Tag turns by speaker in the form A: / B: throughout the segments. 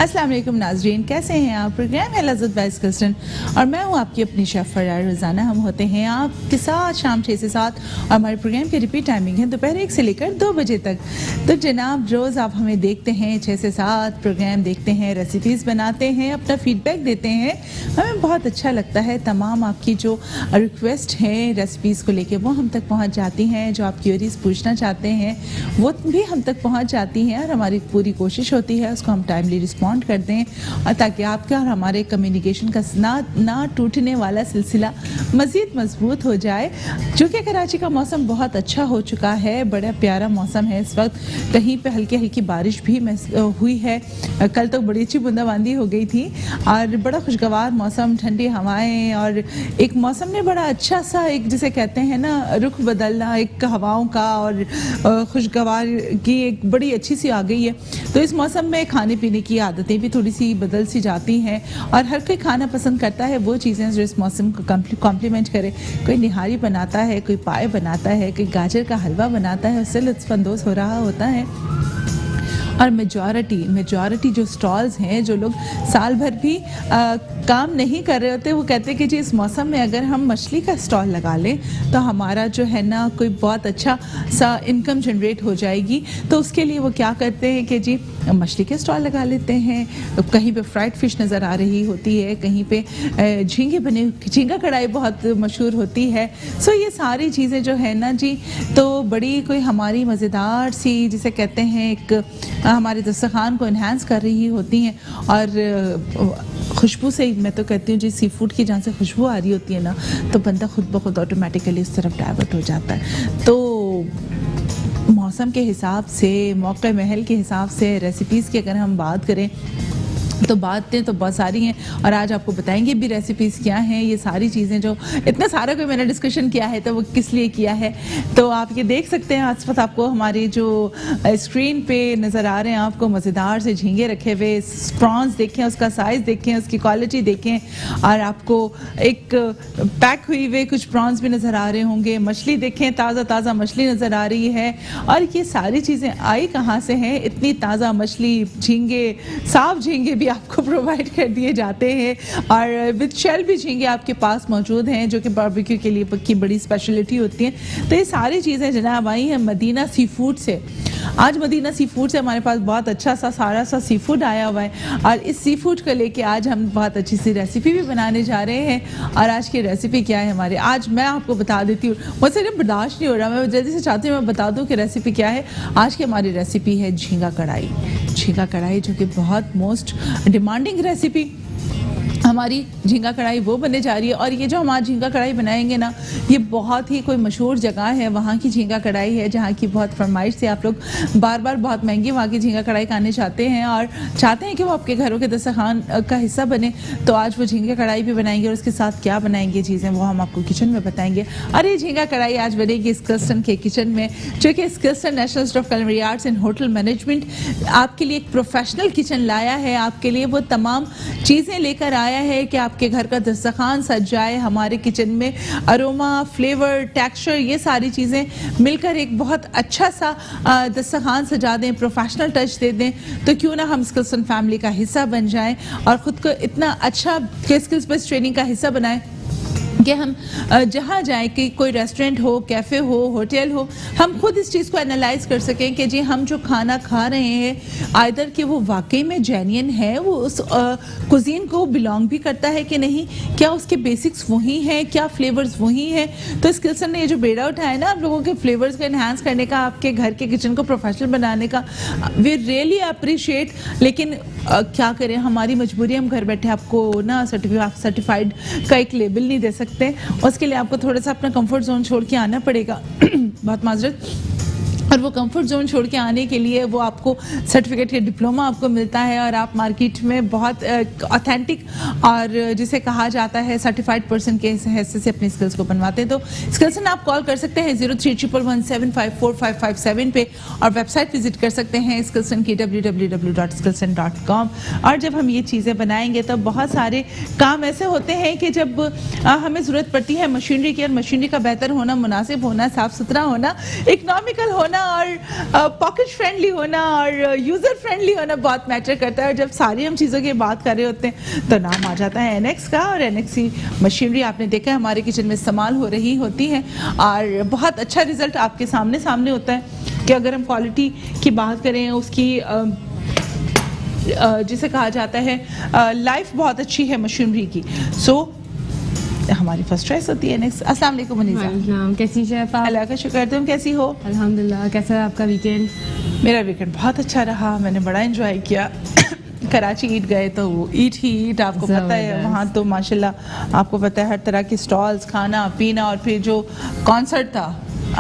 A: अस्सलाम वालेकुम नाज़रीन, कैसे हैं आप। प्रोग्राम है लज़्ज़त बाय स्किल्सन और मैं हूं आपकी अपनी शेफ़ फरार। रोज़ाना हम होते हैं आपके साथ शाम 6 से 7 और हमारे प्रोग्राम की रिपीट टाइमिंग है दोपहर 1 से लेकर 2 बजे तक। तो जनाब रोज़ आप हमें देखते हैं 6 से 7 प्रोग्राम देखते हैं, रेसिपीज़ बनाते हैं, अपना फ़ीडबैक देते हैं। हमें बहुत अच्छा लगता है। तमाम आपकी जो रिक्वेस्ट हैं रेसिपीज़ को लेके वो हम तक पहुँच जाती हैं। जो आप क्यूरीज़ पूछना चाहते हैं वो भी हम तक पहुँच जाती हैं और हमारी पूरी कोशिश होती है उसको हम टाइमली रिस्पॉन्ड कर दें और ताकि आपका और हमारे कम्युनिकेशन का ना टूटने वाला सिलसिला मज़ीद मजबूत हो जाए। चूँकि कराची का मौसम बहुत अच्छा हो चुका है, बड़ा प्यारा मौसम है इस वक्त। कहीं पे हल्की हल्की बारिश भी हुई है, कल तो बड़ी अच्छी बूंदाबांदी हो गई थी और बड़ा खुशगवार मौसम, ठंडी हवाएं और एक मौसम ने बड़ा अच्छा सा एक जिसे कहते हैं ना रुख बदलना एक हवाओं का और खुशगवार की एक बड़ी अच्छी सी आ गई है। तो इस मौसम में खाने पीने की आदतें भी थोड़ी सी बदल सी जाती हैं और हर कोई खाना पसंद करता है वो चीज़ें जो इस मौसम को कॉम्प्लीमेंट करे। कोई निहारी बनाता है, कोई पाए बनाता है, कोई गाजर का हलवा बनाता है, उससे लुत्फ़अंदोज़ हो रहा होता है। और मेजॉरिटी जो स्टॉल्स हैं, जो लोग साल भर भी काम नहीं कर रहे होते, वो कहते हैं कि जी इस मौसम में अगर हम मछली का स्टॉल लगा लें तो हमारा जो है ना कोई बहुत अच्छा सा इनकम जनरेट हो जाएगी। तो उसके लिए वो क्या करते हैं कि जी मछली के स्टॉल लगा लेते हैं। कहीं पे फ्राइड फ़िश नज़र आ रही होती है, कहीं पे झींगा कढ़ाई बहुत मशहूर होती है। सो ये सारी चीज़ें जो है ना जी तो बड़ी कोई हमारी मज़ेदार सी जिसे कहते हैं एक हमारे दस्तरखान को इन्हांस कर रही होती हैं। और खुशबू से मैं तो कहती हूँ जी सी फूड की जहाँ से खुशबू आ रही होती है ना तो बंदा खुद ब खुद ऑटोमेटिकली उस तरफ डाइवर्ट हो जाता है। तो मौसम के हिसाब से, मौके महल के हिसाब से रेसिपीज़ की अगर हम बात करें तो बातें तो बहुत सारी हैं और आज आपको बताएंगे भी रेसिपीज़ क्या हैं। ये सारी चीज़ें जो इतना सारा कोई मैंने डिस्कशन किया है तो वो किस लिए किया है तो आप ये देख सकते हैं। आस पास आपको हमारी जो स्क्रीन पे नज़र आ रहे हैं आपको मज़ेदार से झींगे रखे हुए, प्रॉन्स देखें, उसका साइज़ देखें, उसकी क्वालिटी देखें और आपको एक पैक हुई हुए कुछ प्रॉन्स भी नज़र आ रहे होंगे। मछली देखें, ताज़ा मछली नज़र आ रही है और ये सारी चीज़ें आई कहाँ से हैं। इतनी ताज़ा मछली, झींगे, साफ झींगे भी आपको प्रोवाइड कर दिए जाते हैं और विद शेल भी झींगे आपके पास मौजूद हैं जो कि बारबेक्यू के लिए की बड़ी स्पेशलिटी होती है। तो ये सारी चीज़ें जनाब आई हैं मदीना सी फूड से। आज मदीना सी फूड से हमारे पास बहुत अच्छा सा सारा सा सी फूड आया हुआ है और इस सी फूड को लेके आज हम बहुत अच्छी सी रेसिपी भी बनाने जा रहे हैं। और आज की रेसिपी क्या है हमारे, आज मैं आपको बता देती हूँ, मुझसे ना बर्दाश्त नहीं हो रहा, मैं जल्दी से चाहती हूँ मैं बता दूँ कि रेसिपी क्या है। आज की हमारी रेसिपी है झींगा कढ़ाई जो कि बहुत मोस्ट डिमांडिंग रेसिपी हमारी झींगा कढ़ाई वो बनने जा रही है। और ये जो हम आज झींगा कढ़ाई बनाएंगे ना ये बहुत ही कोई मशहूर जगह है, वहाँ की झींगा कढ़ाई है जहाँ की बहुत फरमाइश से आप लोग बार बार बहुत महंगी वहाँ की झींगा कढ़ाई खाने चाहते हैं और चाहते हैं कि वो आपके घरों के दस्तरखान का हिस्सा बने। तो आज वो झींगा कढ़ाई भी बनाएंगे और उसके साथ क्या बनाएंगे चीज़ें वो हम आपको किचन में बताएंगे। और ये झींगा कढ़ाई आज बनेगी स्किल्सन के किचन में, जो कि स्किल्सन national institute of culinary arts and hotel management आपके लिए एक प्रोफेशनल किचन लाया है। आपके लिए वो तमाम चीज़ें लेकर आया है कि आपके घर का दस्तरखान सज जाए। हमारे किचन में अरोमा, फ्लेवर, टेक्सचर ये सारी चीज़ें मिलकर एक बहुत अच्छा सा दस्तरखान सजा दें, प्रोफेशनल टच दे दें। तो क्यों ना हम स्किल्सन फैमिली का हिस्सा बन जाएं और ख़ुद को इतना अच्छा स्किल्स बेस्ड ट्रेनिंग का हिस्सा बनाएं कि हम जहाँ जाएँ कि कोई रेस्टोरेंट हो, कैफ़े हो, होटल हो, हम खुद इस चीज़ को एनालाइज कर सकें कि जी हम जो खाना खा रहे हैं आइदर कि वो वाकई में जेन्युइन है, वो उस कुजीन को बिलोंग भी करता है कि नहीं, क्या उसके बेसिक्स वही हैं, क्या फ्लेवर्स वही हैं। तो स्किल्सन ने ये जो बेड़ा उठाया है ना आप लोगों के फ्लेवर्स को एनहांस करने का, आपके घर के किचन को प्रोफेशनल बनाने का, वी रियली अप्रिशिएट। लेकिन क्या करें, हमारी मजबूरी, हम घर बैठे आपको ना सर्टिफाइड का एक लेबल नहीं दे सकते। उसके लिए आपको थोड़ा सा अपना कंफर्ट जोन छोड़ के आना पड़ेगा बहुत माजरत। और वो कंफर्ट जोन छोड़ के आने के लिए वो आपको सर्टिफिकेट या डिप्लोमा आपको मिलता है और आप मार्केट में बहुत ऑथेंटिक और जिसे कहा जाता है सर्टिफाइड पर्सन के हैसियत से अपनी स्किल्स को बनवाते हैं। तो स्किल्सन आप कॉल कर सकते हैं 0311175455 पे और वेबसाइट विजिट कर सकते हैं स्किल्सन की www.skillson.com। और जब हम ये चीज़ें बनाएंगे तो बहुत सारे काम ऐसे होते हैं कि जब हमें ज़रूरत पड़ती है मशीनरी की, और मशीनरी का बेहतर होना, मुनासिब होना, साफ़ सुथरा होना, इकनॉमिकल होना, होना और पॉकेट फ्रेंडली होना और यूज़र फ्रेंडली होना बहुत मैटर करता है। और जब सारी हम चीज़ों की बात कर रहे होते हैं तो नाम आ जाता है एनेक्स का, और एनेक्स की मशीनरी आपने देखा है हमारे किचन में इस्तेमाल हो रही होती है और बहुत अच्छा रिजल्ट आपके सामने होता है कि अगर हम क्वालिटी की बात करें उसकी जिसे कहा जाता है लाइफ बहुत अच्छी है मशीनरी की। सो हमारी फर्स्ट चॉइस होती है नेक्स्ट। अस्सलाम वालेकुम मुनीज़ा।
B: कैसी शेफ आप?
A: अल्लाह का शुक्र, तुम कैसी हो?
B: अल्हम्दुलिल्लाह। कैसा है आपका वीकेंड?
A: मेरा वीकेंड बहुत अच्छा रहा, मैंने बड़ा एंजॉय किया। कराची ईट गए तो वो ईट ही ईट, आपको पता है वहाँ तो माशाल्लाह आपको पता है हर तरह की स्टॉल्स, खाना पीना, और फिर जो कॉन्सर्ट था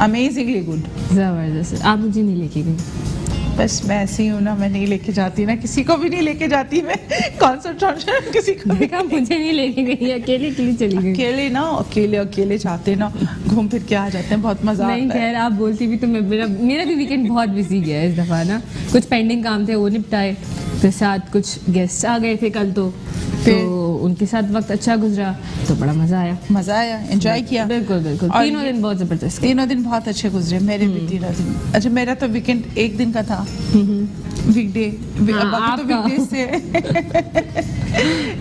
A: अमेजिंगली गुड,
B: ज़बरदस्त। आप मुझे नहीं लेके गई?
A: बस मैं ऐसी ही हूँ ना, मैं नहीं लेके जाती ना, किसी को भी नहीं लेके जाती मैं कॉन्सर्ट किसी को भी।
B: मुझे नहीं लेके गई, अकेले चली गई।
A: अकेले जाते ना, घूम फिर के आ जाते हैं, बहुत मजा आता है।
B: नहीं खैर आप बोलती भी तो मेरा भी वीकेंड बहुत बिजी गया इस दफ़ा ना। कुछ पेंडिंग काम थे वो निपटाए, फिर साथ कुछ गेस्ट आ गए थे कल तो उनके साथ वक्त अच्छा गुजरा, तो बड़ा मजा आया, एंजॉय किया। बिल्कुल तीनों दिन बहुत जबरदस्त,
A: तीनों दिन बहुत अच्छे गुजरे मेरे भी तीनों दिन। अच्छा मेरा तो वीकेंड एक दिन का था, वीकडे, बाकी तो वीकडेज थे।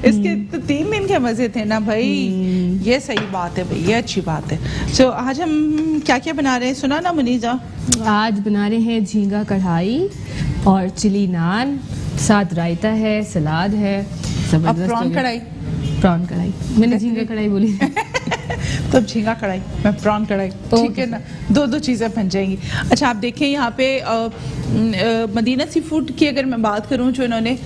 A: इसके तो 3 दिन के मजे थे ना भाई। ये सही बात है भाई, ये अच्छी बात है। सो आज हम क्या क्या बना रहे हैं सुना ना मुनीज़ा?
B: आज बना रहे हैं झींगा कढ़ाई और चिली नान, साथ रायता है, सलाद है,
A: अब प्रॉन कढ़ाई
B: मैंने झींगा कढ़ाई बोली।
A: तो झींगा कढ़ाई, मैं प्रॉन कढ़ाई, ठीक है ना, दो चीज़ें बन जाएंगी। अच्छा आप देखें यहाँ पे मदीना सी फूड की अगर मैं बात करूँ, जो इन्होंने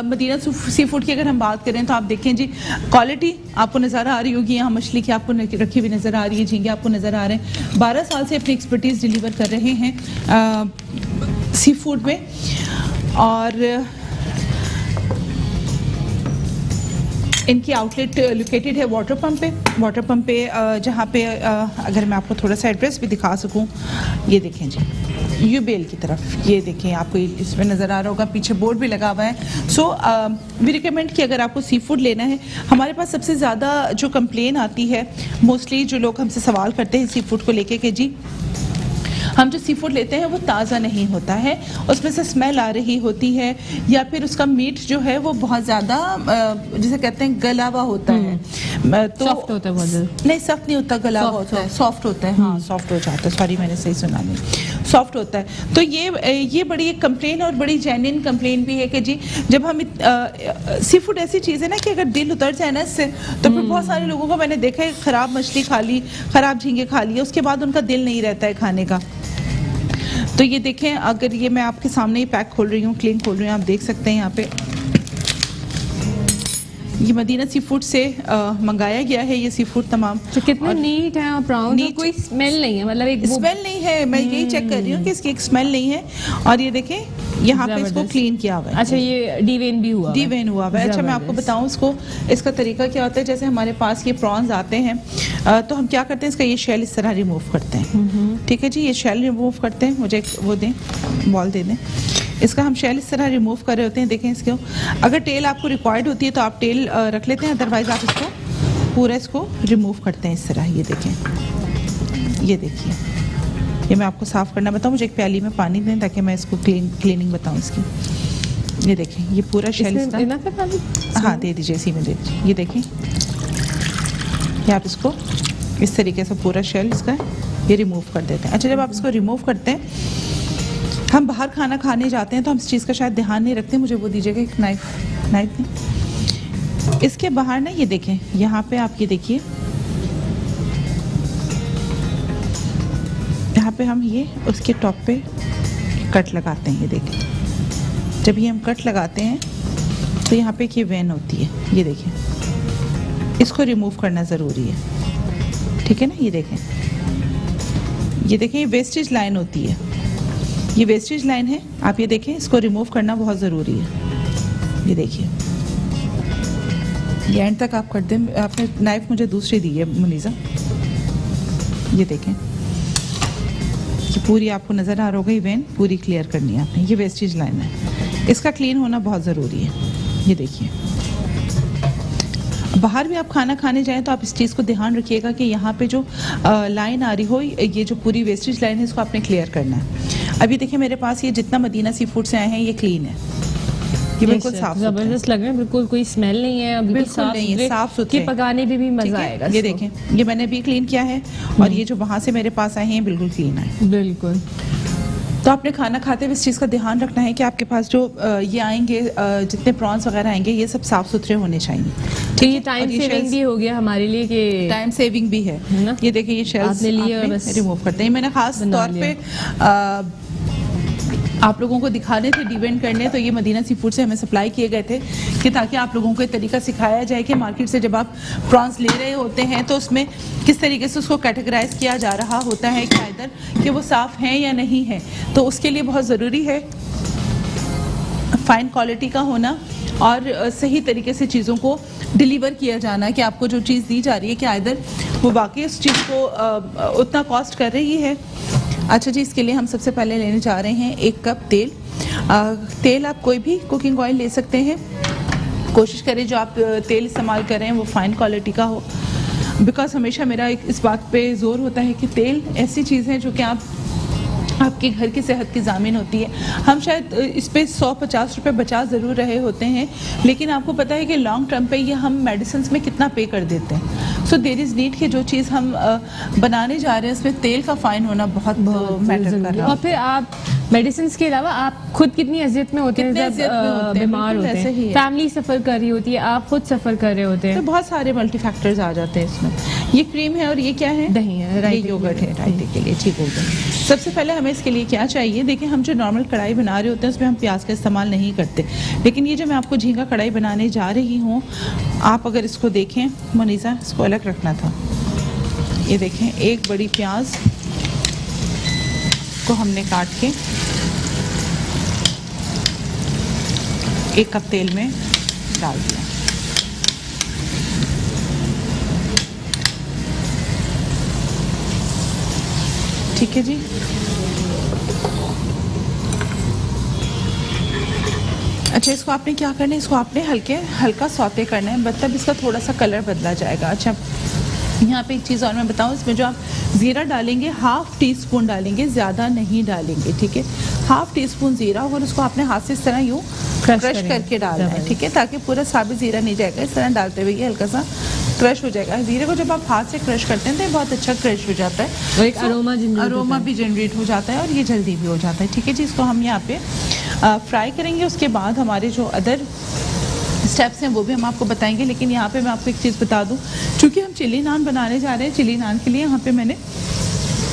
A: मदीना सी फूड की अगर हम बात करें तो आप देखें जी क्वालिटी आपको नज़र आ रही होगी, यहाँ मछली की आपको रखी हुई नज़र आ रही है, झींगे आपको नज़र आ रहे हैं। 12 साल से अपनी एक्सपर्टीज़ डिलीवर कर रहे हैं सी फूड में। और इनकी आउटलेट लोकेटेड है वाटर पम्प पे जहाँ पे अगर मैं आपको थोड़ा सा एड्रेस भी दिखा सकूँ, ये देखें जी यूबेल की तरफ, ये देखें आपको इसमें नज़र आ रहा होगा, पीछे बोर्ड भी लगा हुआ है। सो वी रिकमेंड कि अगर आपको सी फूड लेना है, हमारे पास सबसे ज़्यादा जो कंप्लेन आती है मोस्टली जो लोग हमसे सवाल करते हैं सी फूड को लेके कि जी हम जो सी फूड लेते हैं वो ताज़ा नहीं होता है, उसमें से स्मेल आ रही होती है, या फिर उसका मीट जो है वो बहुत ज़्यादा जिसे कहते हैं गला हुआ होता है। तो
B: सॉफ्ट होता है बहुत?
A: नहीं सॉफ्ट नहीं होता, गला हुआ होता है, सॉफ्ट होता है। हाँ सॉफ्ट हो जाता है, सॉरी मैंने सही सुना नहीं, सॉफ्ट होता है। तो ये बड़ी एक कंप्लेन और बड़ी जेन्युइन कंप्लेन भी है कि जी जब हम सी फूड ऐसी चीज़ है ना कि अगर दिल उतर जाए ना इससे, तो फिर बहुत सारे लोगों को मैंने देखा है ख़राब मछली खा ली, ख़राब झींगे खा लिए, उसके बाद उनका दिल नहीं रहता है खाने का। तो ये देखें, अगर ये मैं आपके सामने ही पैक खोल रही हूँ, क्लीन खोल रही हूँ, आप देख सकते हैं यहाँ पे ये मदीना सी फूड से मंगाया गया है ये सी फूड तमाम।
B: तो कितना नीट है और प्राउन, तो कोई स्मेल नहीं है, मतलब एक
A: स्मेल नहीं है, मैं यही चेक कर रही हूँ कि इसकी एक स्मेल नहीं है। और ये देखें यहाँ पे इसको क्लीन किया हुआ है।
B: अच्छा ये डीवेन हुआ है।
A: अच्छा मैं आपको बताऊँ इसका तरीका क्या होता है। जैसे हमारे पास ये प्रॉन्स आते हैं तो हम क्या करते हैं, इसका ये शेल इस तरह रिमूव करते हैं, ठीक है जी, ये शेल रिमूव करते हैं, मुझे वो दें, बॉल दे दें, इसका हम शेल इस तरह रिमूव कर रहे होते हैं। देखें इसको, अगर टेल आपको रिक्वायर्ड होती है तो आप टेल रख लेते हैं, अदरवाइज आप इसको पूरा इसको रिमूव करते हैं इस तरह। ये देखें, ये देखिए, ये मैं आपको साफ़ करना बताऊँ, मुझे एक प्याली में पानी दें ताकि मैं इसको क्लीनिंग बताऊँ इसकी। ये देखें, ये पूरा शेल हाँ दे दीजिए, इसी में दे दीजिए। ये देखें, ये आप इसको इस तरीके से पूरा शेल इसका ये रिमूव कर देते हैं। अच्छा जब आप इसको रिमूव करते हैं, हम बाहर खाना खाने जाते हैं तो हम इस चीज़ का शायद ध्यान नहीं रखते, मुझे वो दीजिएगा एक नाइफ नहीं। इसके बाहर ना ये देखें, यहाँ पे आप ये देखिए, यहाँ पे हम ये उसके टॉप पे कट लगाते हैं। ये देखें, जब ये हम कट लगाते हैं तो यहाँ पे ये वेन होती है, ये देखें, इसको रिमूव करना ज़रूरी है, ठीक है ना। ये देखें, ये वेस्टेज लाइन होती है, ये वेस्टेज लाइन है, आप ये देखें, इसको रिमूव करना बहुत ज़रूरी है। ये देखिए, ये एंड तक आप कर दें। आपने नाइफ मुझे दूसरी दी है मुनीज़ा, ये देखें, ये पूरी आपको नज़र आ रहा होगा, ये वेन पूरी क्लियर करनी है आपने, ये वेस्टेज लाइन है, इसका क्लीन होना बहुत ज़रूरी है। ये देखिए, बाहर भी आप खाना खाने जाएं तो आप इस चीज़ को ध्यान रखिएगा कि यहाँ पे जो लाइन आ रही हो, ये जो पूरी वेस्टेज लाइन है इसको आपने क्लियर करना है। अभी देखिए मेरे पास ये जितना मदीना सी फूड से आए हैं ये क्लीन है, ये बिल्कुल साफ
B: जबरदस्त लग रहे हैं, बिल्कुल कोई स्मेल नहीं है,
A: बिल्कुल नहीं है, साफ सुथरे
B: कि पकाने पे भी मजा आएगा।
A: ये देखें, ये मैंने भी क्लीन किया है और ये जो वहाँ से मेरे पास आए हैं बिल्कुल क्लीन है।
B: बिल्कुल।
A: तो आपने खाना खाते हुए इस चीज़ का ध्यान रखना है कि आपके पास जो ये आएंगे जितने प्रॉन्स वगैरह आएंगे ये सब साफ सुथरे होने चाहिए।
B: तो ये टाइम सेविंग भी हो गया हमारे लिए कि
A: टाइम सेविंग भी है ना। ये देखिए ये शेल्स
B: आपने लिए और बस
A: रिमूव करते हैं। मैंने खास तौर पे आप लोगों को दिखाने थे, डिवेंड करने, तो ये मदीना सी फूड से हमें सप्लाई किए गए थे कि ताकि आप लोगों को एक तरीका सिखाया जाए कि मार्केट से जब आप प्रॉन्स ले रहे होते हैं तो उसमें किस तरीके से उसको कैटेगराइज किया जा रहा होता है कि इधर कि वो साफ़ हैं या नहीं है। तो उसके लिए बहुत ज़रूरी है फाइन क्वालिटी का होना और सही तरीके से चीज़ों को डिलीवर किया जाना, कि आपको जो चीज़ दी जा रही है कि इधर वो वाकई उस चीज़ को उतना कॉस्ट कर रही है। अच्छा जी, इसके लिए हम सबसे पहले लेने जा रहे हैं 1 कप तेल। तेल आप कोई भी कुकिंग ऑयल ले सकते हैं, कोशिश करें जो आप तेल इस्तेमाल कर रहे हैं वो फाइन क्वालिटी का हो, बिकॉज हमेशा मेरा इस बात पे ज़ोर होता है कि तेल ऐसी चीज़ है जो कि आपके घर की सेहत की ज़ामिन होती है। हम शायद इस पे 100-50 रुपये बचा ज़रूर रहे होते हैं, लेकिन आपको पता है कि लॉन्ग टर्म पे ये हम मेडिसिन में कितना पे कर देते हैं। सो देयर इज़ नीड कि जो चीज़ हम बनाने जा रहे हैं उसमें तेल का फाइन होना बहुत मैटर कर रहा है।
B: और फिर आप मेडिसिन के अलावा आप खुद कितनी अजियत में होते हैं जब बीमार होते हैं, फैमिली सफ़र कर रही होती है, आप खुद सफ़र कर रहे होते हैं,
A: तो बहुत सारे मल्टी फैक्टर्स आ जाते हैं इसमें। ये क्रीम है और ये क्या है,
B: दही है,
A: योगर्ट है रायते के लिए, ठीक हो गया। सबसे पहले हमें इसके लिए क्या चाहिए, देखिए हम जो नॉर्मल कढ़ाई बना रहे होते हैं उसमें हम प्याज का इस्तेमाल नहीं करते, लेकिन ये जो मैं आपको झींगा कढ़ाई बनाने जा रही हूँ, आप अगर इसको देखें मुनीसा, इसको अलग रखना था। ये देखें, एक बड़ी प्याज को हमने काट के 1 कप तेल में डाल दिया। ठीक है जी, अच्छा इसको आपने क्या करना है, इसको आपने हल्का सौते करना है, मतलब इसका थोड़ा सा कलर बदला जाएगा। अच्छा यहाँ पे एक चीज़ और मैं बताऊँ, इसमें जो आप ज़ीरा डालेंगे 1/2 टीस्पून डालेंगे, ज़्यादा नहीं डालेंगे, ठीक है। 1/2 टीस्पून ज़ीरा, और उसको आपने हाथ से इस तरह यूँ क्रश करके डालना है, ठीक है, ताकि पूरा साबित ज़ीरा नहीं जाएगा। इस तरह डालते हुए ये हल्का सा क्रश हो जाएगा। ज़ीरे को जब आप हाथ से क्रश करते हैं तो ये बहुत अच्छा क्रश हो जाता है
B: और एक अरोमा
A: भी जनरेट हो जाता है और ये जल्दी भी हो जाता है, ठीक है जी। इसको हम यहाँ पे फ्राई करेंगे, उसके बाद हमारे जो अदर स्टेप्स हैं वो भी हम आपको बताएंगे। लेकिन यहाँ पे मैं आपको एक चीज़ बता दूँ, चूँकि हम चिली नान बनाने जा रहे हैं, चिली नान के लिए यहाँ पे मैंने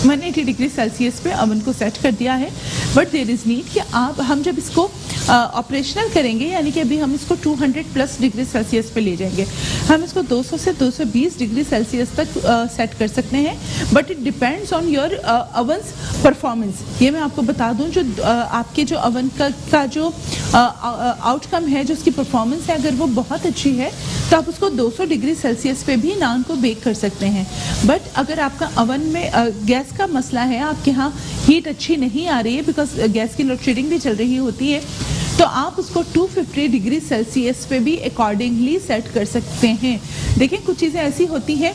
A: 180 डिग्री सेल्सियस पे अवन को सेट कर दिया है, बट देयर इज़ नीड कि हम जब इसको ऑपरेशनल करेंगे, यानी कि अभी हम इसको 200+ डिग्री सेल्सियस पे ले जाएंगे, हम इसको 200 से 220 डिग्री सेल्सियस तक सेट कर सकते हैं, but it depends on your oven's performance. ये मैं आपको बता दूं, जो आपके जो अवन का जो आउटकम है, जो उसकी परफॉर्मेंस है, अगर वो बहुत अच्छी है तो आप उसको 200 डिग्री सेल्सियस पे भी नान को बेक कर सकते हैं। बट अगर आपका अवन में गैस का मसला है, आपके यहाँ हीट अच्छी नहीं आ रही है, बिकॉज गैस की लोड शेडिंग भी चल रही होती है, तो आप उसको 250 डिग्री सेल्सियस पे भी अकॉर्डिंगली सेट कर सकते हैं। देखिए कुछ चीज़ें ऐसी होती हैं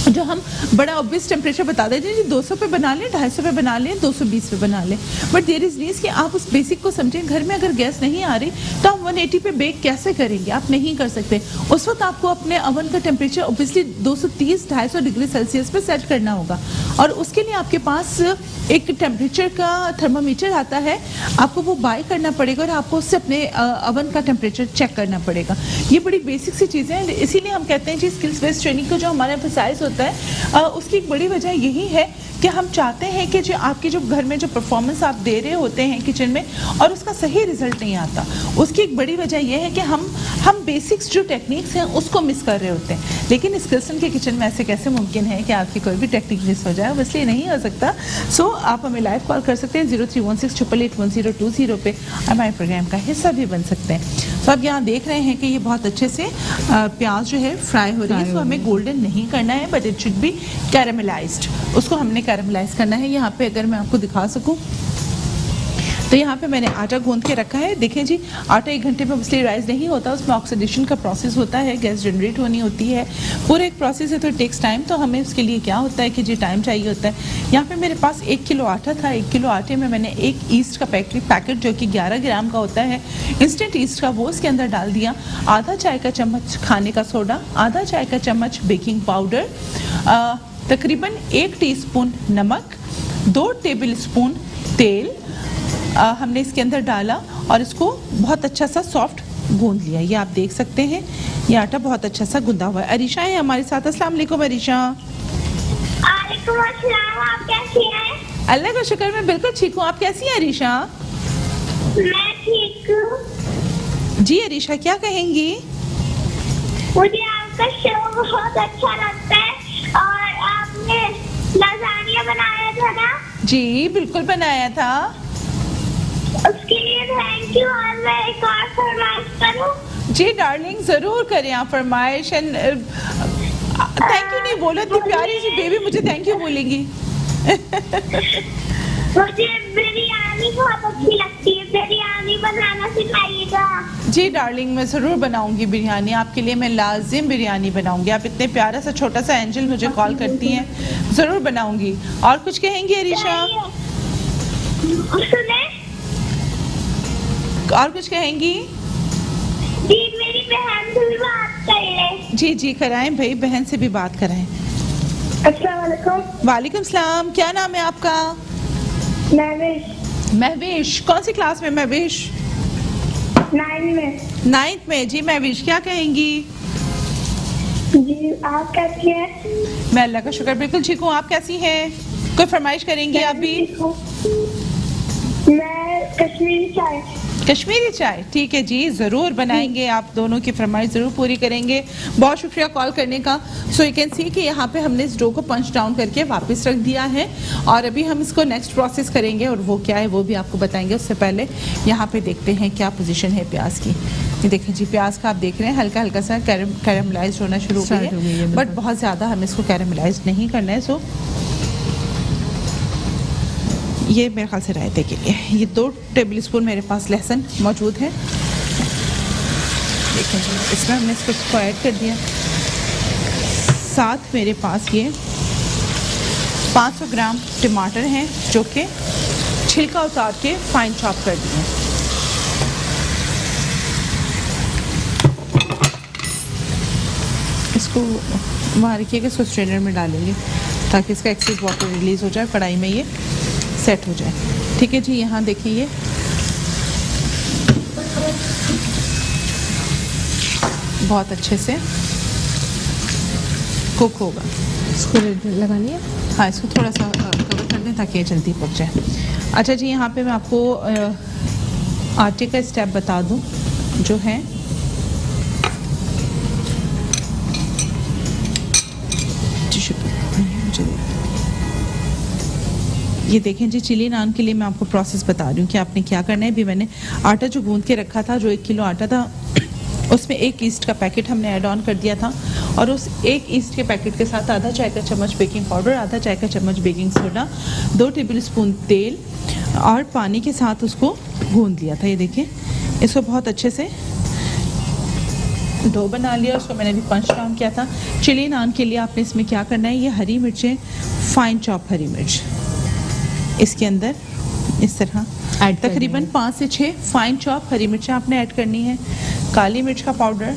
A: जो हम बड़ा ऑब्वियस टेम्परेचर बता देते हैं, जी 200 पे बना लें, 250 पे बना लें, 220 पे बना लें, बट देयर इज़ नीड कि आप उस बेसिक को समझें। घर में अगर गैस नहीं आ रही तो आप 180 पे बेक कैसे करेंगे, आप नहीं कर सकते। उस वक्त आपको अपने अवन का टेम्परेचर ऑब्वियसली 230-250 डिग्री सेल्सियस पे सेट करना होगा, और उसके लिए आपके पास एक टेम्परेचर का थर्मामीटर आता है, आपको वो बाय करना पड़ेगा और आपको उससे अपने अवन का टेम्परेचर चेक करना पड़ेगा। ये बड़ी बेसिक सी चीज़ें हैं, इसीलिए हम कहते हैं जी स्किल्स बेस्ड ट्रेनिंग को जो हमारा एम्फसाइज होता है, उसकी एक बड़ी वजह यही है कि हम चाहते हैं कि जो आपके जो घर में जो परफॉर्मेंस आप दे रहे होते हैं किचन में, और उसका सही रिजल्ट नहीं आता, उसकी एक बड़ी वजह यह है कि हम बेसिक्स जो टेक्निक्स हैं उसको मिस कर रहे होते हैं। लेकिन इस किस्म के किचन में ऐसे कैसे मुमकिन है कि आपकी कोई भी टेक्निक मिस हो जाए, इसलिए नहीं हो सकता। सो आप हमें लाइव कॉल कर सकते हैं 0316881020 पे, हमारे प्रोग्राम का हिस्सा भी बन सकते हैं। तो आप यहाँ देख रहे हैं कि ये बहुत अच्छे से प्याज जो है फ्राई हो रही है, इसको हमें गोल्डन नहीं करना है, but it should be caramelised, उसको हमने कैरामलाइज करना है। यहाँ पे अगर मैं आपको दिखा सकूँ तो तो यहाँ पे मैंने आटा गूंद के रखा है। देखें जी, आटा 1 घंटे में इसलिए राइज नहीं होता, उसमें ऑक्सीडेशन का प्रोसेस होता है, गैस जनरेट होनी होती है, पूरा एक प्रोसेस है, तो टेक्स टाइम। तो हमें उसके लिए क्या होता है कि जी टाइम चाहिए होता है। यहाँ पे मेरे पास 1 किलो आटा था। 1 किलो आटे में मैंने एक ईस्ट का पैकेट जो कि 11 ग्राम का होता है, इंस्टेंट ईस्ट का, वो उसके अंदर डाल दिया। आधा चाय का चम्मच खाने का सोडा, आधा चाय का चम्मच बेकिंग पाउडर, तकरीबन 1 टीस्पून नमक, 2 टेबल स्पून तेल हमने इसके अंदर डाला और इसको बहुत अच्छा सा सॉफ्ट गूंद लिया। ये आप देख सकते हैं, ये आटा बहुत अच्छा सा गूंदा हुआ है। अरीशा है हमारे साथ। अस्सलाम वालेकुम अरीशा।
C: वालेकुम अस्सलाम, आप कैसी हैं?
A: अल्लाह का शुक्र, मैं बिल्कुल ठीक हूँ। आप कैसी हैं अरीशा?
C: मैं ठीक हूँ।
A: जी अरीशा, क्या कहेंगी?
C: मुझे आपका शो बहुत अच्छा लगता है और आपने लजानिया बनाया था ना,
A: जी बिल्कुल बनाया था।
C: उसके लिए थैंक यू। और मैं एक और फरमाइश करूँ?
A: जी डार्लिंग, जरूर करें आप फरमाइश। थैंक यू नहीं बोलो, इतनी प्यारी सी बेबी मुझे थैंक यू बोलेंगी।
C: मुझे बिरयानी बहुत अच्छी लगती है, बिरयानी बनाना सिखाइएगा।
A: जी डार्लिंग, मैं ज़रूर बनाऊंगी बिरयानी आपके लिए, मैं लाजिम बिरयानी बनाऊंगी। आप इतने प्यारा सा छोटा सा एंजल मुझे कॉल करती हैं, ज़रूर बनाऊंगी। और कुछ कहेंगी अरीशा?
C: सुने?
A: और कुछ कहेंगी?
C: जी मेरी बहन से भी बात करें।
A: जी जी कराएं भाई, बहन से भी बात कराएं।
C: अस्सलाम वालेकुम।
A: वालेकुम सलाम। क्या नाम है आपका?
C: महविश।
A: महविश, कौन सी क्लास में महविश?
C: 9 में।
A: 9th में। जी महविश, क्या कहेंगी?
C: जी आप कैसी हैं?
A: मैं अल्लाह का शुक्र बिल्कुल ठीक हूँ। आप कैसी हैं? कोई फरमाइश करेंगी आप भी?
C: मैं कश्मीरी चाय।
A: कश्मीरी चाय, ठीक है जी, ज़रूर बनाएंगे। आप दोनों की फरमाइश ज़रूर पूरी करेंगे। बहुत शुक्रिया कॉल करने का। सो यू कैन सी कि यहाँ पे हमने इस डो को पंच डाउन करके वापस रख दिया है और अभी हम इसको नेक्स्ट प्रोसेस करेंगे और वो क्या है वो भी आपको बताएंगे। उससे पहले यहाँ पे देखते हैं क्या पोजीशन है प्याज की। ये देखें जी, प्याज का आप देख रहे हैं हल्का हल्का सा कैरामलाइज होना शुरू हो गया है, बट बहुत ज़्यादा हमें इसको कैरामलाइज नहीं करना है। सो ये मेरे ख्याल से रायते के लिए ये 2 टेबल स्पून मेरे पास लहसुन मौजूद है। देखें जी, इसमें हमने इसको ऐड कर दिया। साथ मेरे पास ये 500 ग्राम टमाटर हैं जो कि छिलका उतार के फाइन चॉप कर दिए। इसको वहाँ रखिएगा, इसको स्ट्रेनर में डालेंगे ताकि इसका एक्सेस वाटर रिलीज़ हो जाए, कढ़ाई में ये सेट हो जाए। ठीक है जी, यहाँ देखिए ये बहुत अच्छे से कुक होगा।
B: इसको लगानी है?
A: हाँ, इसको थोड़ा सा कवर कर दें ताकि ये जल्दी पक जाए। अच्छा जी, यहाँ पे मैं आपको आटे का स्टेप बता दूँ जो है ये देखें जी, चिली नान के लिए मैं आपको प्रोसेस बता रही हूँ कि आपने क्या करना है। अभी मैंने आटा जो गूंद के रखा था, जो 1 किलो आटा था, उसमें 1 ईस्ट का पैकेट हमने ऐड ऑन कर दिया था और उस 1 ईस्ट के पैकेट के साथ आधा चाय का चम्मच बेकिंग पाउडर, आधा चाय का चम्मच बेकिंग सोडा, 2 टेबल स्पून तेल और पानी के साथ उसको गूंद लिया था। ये देखें, इसको बहुत अच्छे से डो बना लिया। उसको मैंने भी पंच डाउन किया था। चिली नान के लिए आपने इसमें क्या करना है, ये हरी मिर्चें, फाइन चॉप हरी मिर्च इसके अंदर इस तरह तकरीबन 5 से 6 फाइन चॉप हरी मिर्चें आपने ऐड करनी है। काली मिर्च का पाउडर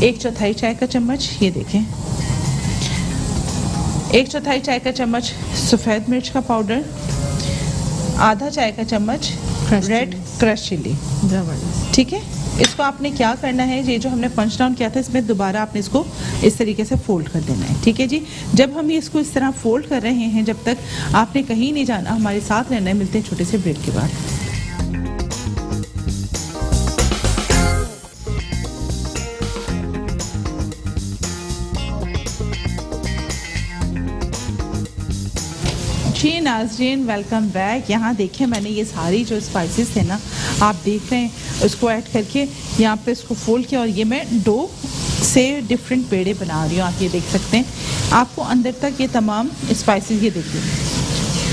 A: 1/4 चाय का चम्मच, ये देखें 1/4 चाय का चम्मच सफ़ेद मिर्च का पाउडर, आधा चाय का चम्मच रेड क्रश चिली। ठीक है, इसको आपने क्या करना है, ये जो हमने पंच डाउन किया था इसमें दोबारा आपने इसको इस तरीके से फोल्ड कर देना है। ठीक है जी, जब हम इसको इस तरह फोल्ड कर रहे हैं, जब तक आपने कहीं नहीं जाना, हमारे साथ रहना है। मिलते हैं छोटे से ब्रेक के बाद। जी नाज़रीन, वेलकम बैक। यहाँ देखें, मैंने ये सारी जो स्पाइसेस थे ना, आप देख रहे हैं, उसको ऐड करके यहाँ पे इसको फोल्ड किया और ये मैं डो से डिफरेंट पेड़े बना रही हूँ। आप ये देख सकते हैं, आपको अंदर तक ये तमाम स्पाइसेस, ये देखिए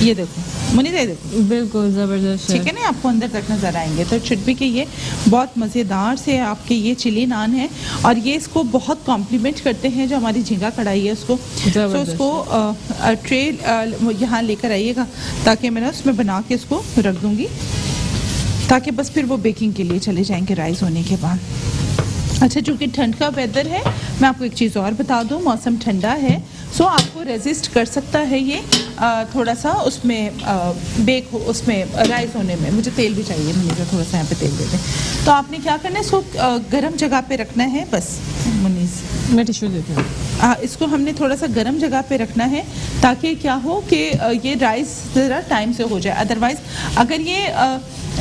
A: ये देखो मुनीसा, ये देखो,
B: बिल्कुल ज़बरदस्त
A: ठीक है ना, आपको अंदर तक नजर आएंगे। तो चुटबी के ये बहुत मज़ेदार से आपके ये चिली नान है, और ये इसको बहुत कॉम्प्लीमेंट करते हैं जो हमारी झींगा कढ़ाई है उसको। तो उसको ट्रे यहाँ लेकर आइएगा, ताकि मैं ना उसमें बना के उसको रख दूँगी, ताकि बस फिर वो बेकिंग के लिए चले जाएंगे राइस होने के बाद। अच्छा, चूँकि ठंड का वेदर है, मैं आपको एक चीज़ और बता दूँ, मौसम ठंडा है, सो आपको रेजिस्ट कर सकता है ये थोड़ा सा उसमें बेक हो, उसमें राइस होने में। मुझे तेल भी चाहिए, मुनीसा थोड़ा सा यहाँ पे तेल दे दें। तो आपने क्या करना है, इसको गर्म जगह पे रखना है बस। मुनीस,
B: मैं टिश्यू देती हूँ।
A: इसको हमने थोड़ा सा गर्म जगह पे रखना है, ताकि क्या हो कि ये राइस ज़रा टाइम से हो जाए। अदरवाइज़ अगर ये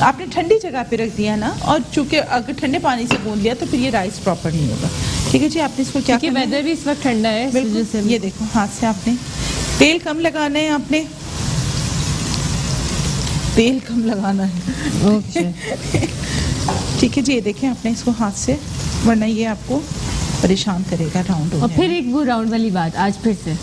A: आपने ठंडी जगह पे रख दिया ना, और चूँकि अगर ठंडे पानी से गूंद लिया तो फिर ये राइस प्रॉपर नहीं होगा। ठीक है जी, आपने इसको क्या
B: क्योंकि वेदर भी इस वक्त ठंडा है,
A: बिल्कुल। ये देखो, हाथ से आपने तेल कम लगाना है, आपने तेल कम लगाना है।
B: ओके
A: ठीक है जी, ये देखें, आपने इसको हाथ से, वरना ये आपको परेशान करेगा राउंड
B: और
A: होने
B: फिर एक वो राउंड वाली बात आज फिर से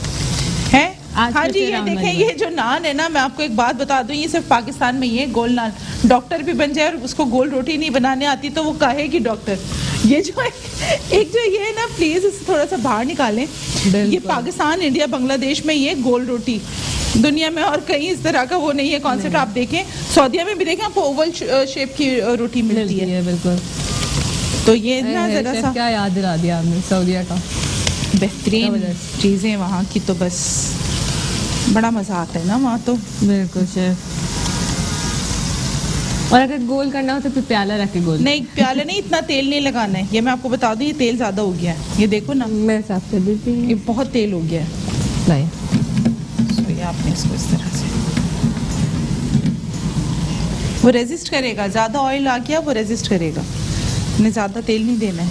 A: है।
B: आज
A: हाँ
B: फिर
A: जी,
B: से
A: ये
B: राउंड
A: देखें,
B: वाली
A: ये जो नान है ना, मैं आपको एक बात बता दूं, ये सिर्फ पाकिस्तान में ये गोल नान, डॉक्टर भी बन जाए और उसको गोल रोटी नहीं बनाने आती तो वो कहेगी डॉक्टर। ये जो एक जो ये है ना, प्लीज इसे थोड़ा सा बाहर निकालें। ये पाकिस्तान, इंडिया, बांग्लादेश में ये गोल रोटी, दुनिया में और कहीं इस तरह का वो नहीं है कॉन्सेप्ट। आप देखें, सऊदीया में भी देखें, आपको ओवल शेप की रोटी मिलती है।
B: बिल्कुल।
A: तो ये ना जरा सा
B: क्या याद दिला दिया आपने सऊदीया का,
A: बेहतरीन चीज़ें वहाँ की, तो बस बड़ा मज़ा आता है ना वहाँ तो।
B: बिल्कुल शेफ। और अगर गोल करना हो तो फिर प्याला रख के गोल।
A: नहीं, प्याला नहीं, इतना तेल नहीं लगाना है, ये मैं आपको बता दूं, ये तेल ज़्यादा हो गया है, ये देखो ना,
B: मैं साफ कर देती हूँ।
A: ये बहुत तेल हो गया है।
B: नहीं,
A: तो ये आपने इसको इस तरह से, वो रेजिस्ट करेगा, ज़्यादा ऑयल आ गया वो रेजिस्ट करेगा, इन्हें ज़्यादा तेल नहीं देना है।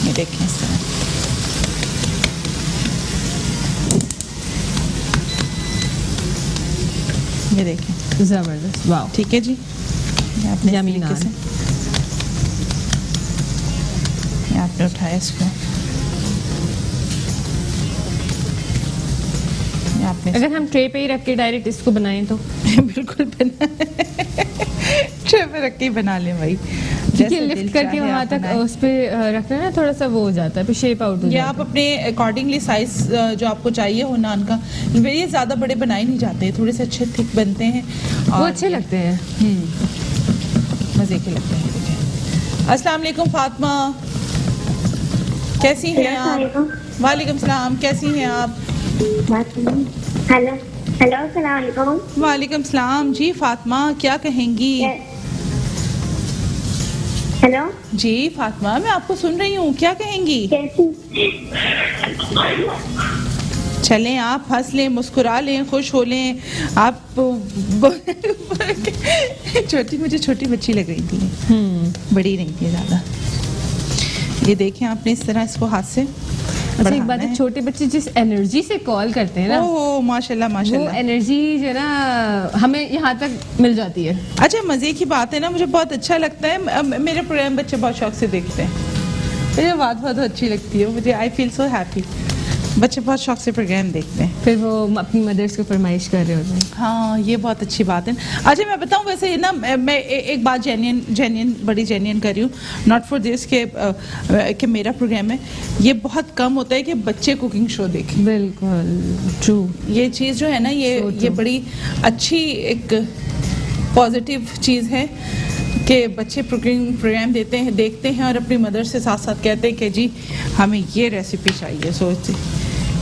A: ये देखें इस तरह, ये देखें,
B: जबरदस्त, वाह।
A: ठीक है जी। ये आपने इस
B: यम्मी
A: तरीके
B: नान।
A: से, ये आपने उठाया इसको, ये आपने
B: अगर हम ट्रे पे ही रख के डायरेक्ट इसको बनाएं तो
A: बिल्कुल बना ट्रे पे रख के ही बना लें भाई,
B: क्योंकि
A: जैसे
B: लिफ्ट
A: दिल
B: करके
A: चाहे
B: वहाँ
A: आप
B: तक
A: बनाएं।
B: उस पे रखना ना, थोड़ा सा वो हो जाता है, फिर शेप आउट हो
A: ये
B: जाता
A: आप अपने अकॉर्डिंगली साइज जो आपको चाहिए हो नान का, ये ज़्यादा बड़े बनाए नहीं जाते, थोड़े से अच्छे थिक बनते हैं
B: है। वो
A: और
B: अच्छे लगते हैं।
A: मज़े के लगते हैं। देखिए, अस्सलाम वालेकुम फातिमा, कैसी हैं आप? वालेकुम सलाम, कैसी हैं आप?
C: हेलो हेलो, अस्सलाम वालेकुम।
A: वालेकुम सलाम जी। फातिमा क्या कहेंगी?
C: हेलो
A: जी फातिमा, मैं आपको सुन रही हूँ, क्या कहेंगी?
C: कैसी?
A: चलें, आप हंस लें, मुस्कुरा लें, खुश हो लें आप। मुझे छोटी बच्ची लग रही थी, बड़ी नहीं थी ज़्यादा। ये देखें, आपने इस तरह इसको हाथ से
B: अच्छा, एक बात है, छोटे बच्चे जिस एनर्जी से कॉल करते हैं ना,
A: ओह माशाल्लाह
B: वो
A: माशाल्लाह,
B: एनर्जी जो है ना हमें यहाँ तक मिल जाती है।
A: अच्छा मज़े की बात है ना, मुझे बहुत अच्छा लगता है, मेरे प्रोग्राम बच्चे बहुत शौक से देखते हैं, मुझे बात बहुत अच्छी लगती है, मुझे आई फील सो हैप्पी, बच्चे बहुत शौक से प्रोग्राम देखते हैं,
B: फिर वो अपनी मदर्स को फरमाइश कर रहे होते हैं।
A: हाँ ये बहुत अच्छी बात है। अच्छा मैं बताऊँ, वैसे ना मैं एक बात जेन्युइन बड़ी जेन्युइन कर रही हूँ, नॉट फॉर दिस कि मेरा प्रोग्राम है, ये बहुत कम होता है कि बच्चे कुकिंग शो देखें।
B: बिल्कुल ट्रू।
A: ये चीज़ जो है ना, ये बड़ी अच्छी एक पॉजिटिव चीज़ है कि बच्चे कुकिंग प्रोग्राम देखते हैं और अपनी मदर से साथ साथ कहते हैं कि जी हमें ये रेसिपी चाहिए।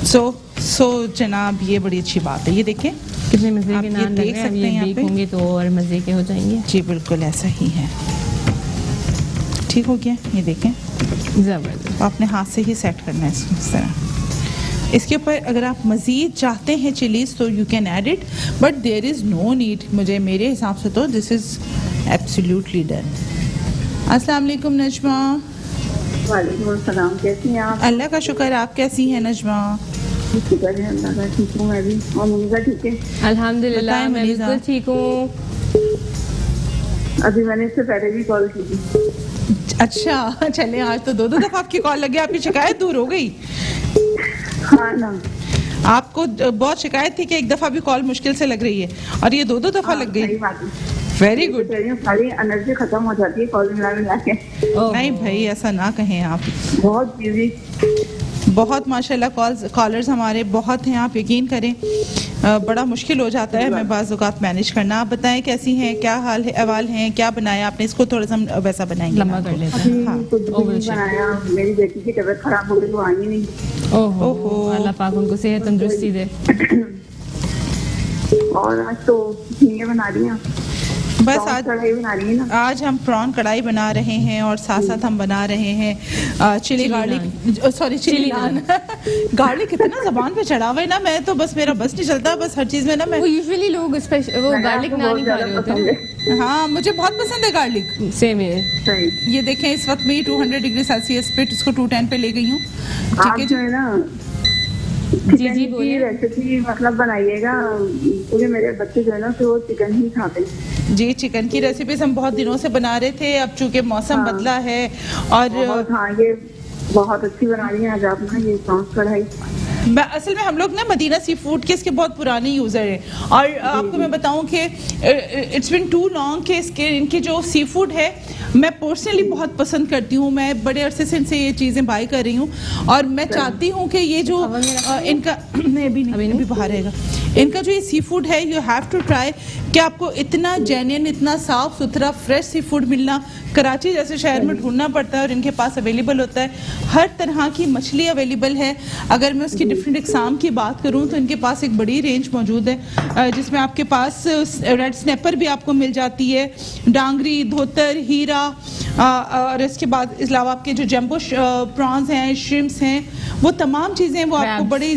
A: सो जनाब, ये बड़ी अच्छी बात है। ये देखें
B: कितने मजे
A: आप
B: के
A: ये
B: नान लग
A: देख
B: रहे हैं, अब
A: सकते
B: ये
A: हैं यहाँ
B: बेक
A: पे।
B: होंगे तो और मजे के हो जाएंगे।
A: जी बिल्कुल ऐसा ही है, ठीक हो गया। ये देखें,
B: जबरदस्त।
A: तो आपने हाथ से ही सेट करना है इसको इस तरह। इसके ऊपर अगर आप मज़ीद चाहते हैं चिलीज़ तो you can add it, but there is no need, मेरे हिसाब से तो दिस इज़ एब्सोल्युटली डन। अस्सलाम वालेकुम नजमा।
D: वालेकुम सलाम, कैसी हैं आप?
A: अल्लाह का शुक्र, आप कैसी हैं नजमा?
D: शुक्र है अल्लाह का, ठीक हूँ मैं भी। और मुनीसा ठीक है?
B: अल्हम्दुलिल्लाह
A: बताएं
B: मैं
A: मनीषा।
B: बिल्कुल ठीक हूँ।
D: अभी मैंने इससे पहले भी कॉल की थी।
A: अच्छा चले, आज तो दो दफा आपकी कॉल लगी, आपकी शिकायत दूर हो गई।
D: हाँ ना।
A: आपको बहुत शिकायत थी कि एक दफा भी कॉल मुश्किल से लग रही है और ये 2 दफा लग
D: सही
A: गई।
D: बात है।
A: Very good.
D: सारी एनर्जी खत्म हो जाती है कॉल मिला के।
A: नहीं भाई ऐसा ना कहें आप,
D: बहुत बिजी।
A: बहुत माशाल्लाह कॉलर्स हमारे बहुत हैं, आप यकीन करें बड़ा मुश्किल हो जाता है हमें बाज़ औक़ात मैनेज करना। आप बताएं कैसी हैं, क्या हाल है, अहवाल हैं, क्या बनाया आपने? इसको थोड़ा सा हम वैसा बनाएंगे,
B: लंबा कर लेते हैं।
A: हाँ।
D: कुछ भी नहीं बनाया, मेरी बेटी की तबीयत खराब हो गई, वो आई नहीं।
B: ओहो, अल्लाह पाक उनको सेहत तंदुरुस्ती दे।
D: और आज तो झींगे बना रही हैं,
A: बस
D: प्रॉन कढ़ाई बना रही है ना।
A: आज हम प्रॉन कढ़ाई बना रहे हैं और साथ साथ हम बना रहे हैं चिली गार्लिक, सॉरी चिली नान। गार्लिक कितना जबान पे चढ़ा हुआ है ना, मैं तो बस मेरा बस नहीं चलता, बस हर चीज में ना मैं
B: वो यूजुअली लोग स्पेशल वो गार्लिक नान ही खा रहे होते हैं।
A: हाँ मुझे बहुत पसंद है गार्लिक।
B: सेम है।
D: सही।
A: ये देखें इस वक्त मैं 200 डिग्री सेल्सियस पे इसको 210 पे ले गई हूँ। ठीक
D: आप
A: है
D: जो है ना
B: जी
D: चिकन की
B: बोलिए।
D: रेसिपी मतलब बनाइएगा, क्योंकि मेरे बच्चे जो है ना तो वो चिकन ही खाते हैं।
A: जी चिकन की रेसिपीज हम बहुत दिनों से बना रहे थे, अब चूंकि मौसम
D: हाँ।
A: बदला है और
D: बहुत, हाँ ये बहुत अच्छी बना रही हैं आज आप ना ये प्रॉन्स कढ़ाई।
A: असल में हम लोग ना मदीना सी फूड के इसके बहुत पुराने यूज़र हैं और आपको मैं बताऊं कि इट्स बिन टू लॉन्ग कि इसके इनकी जो सी फूड है मैं पर्सनली बहुत पसंद करती हूँ। मैं बड़े अरसे से इनसे ये चीज़ें बाई कर रही हूँ और मैं चाहती हूँ कि ये जो इनका नहीं अभी बाहर रहेगा, इनका जो ये सी फूड है यू हैव टू ट्राई कि आपको इतना जेन्युइन, इतना साफ़ सुथरा फ्रेश सी फूड मिलना कराची जैसे शहर में ढूंढना पड़ता है और इनके पास अवेलेबल होता है। हर तरह की मछली अवेलेबल है। अगर मैं उसकी डिफरेंट एग्जाम की बात करूं तो इनके पास एक बड़ी रेंज मौजूद है जिसमें आपके पास रेड स्नैपर भी आपको मिल जाती है, डांगरी, धोतर, हीरा और इसके बाद इस अलावा आपके जो जंबो प्रॉन्स हैं, श्रिम्प्स हैं, वो तमाम चीज़ें वो आपको बड़े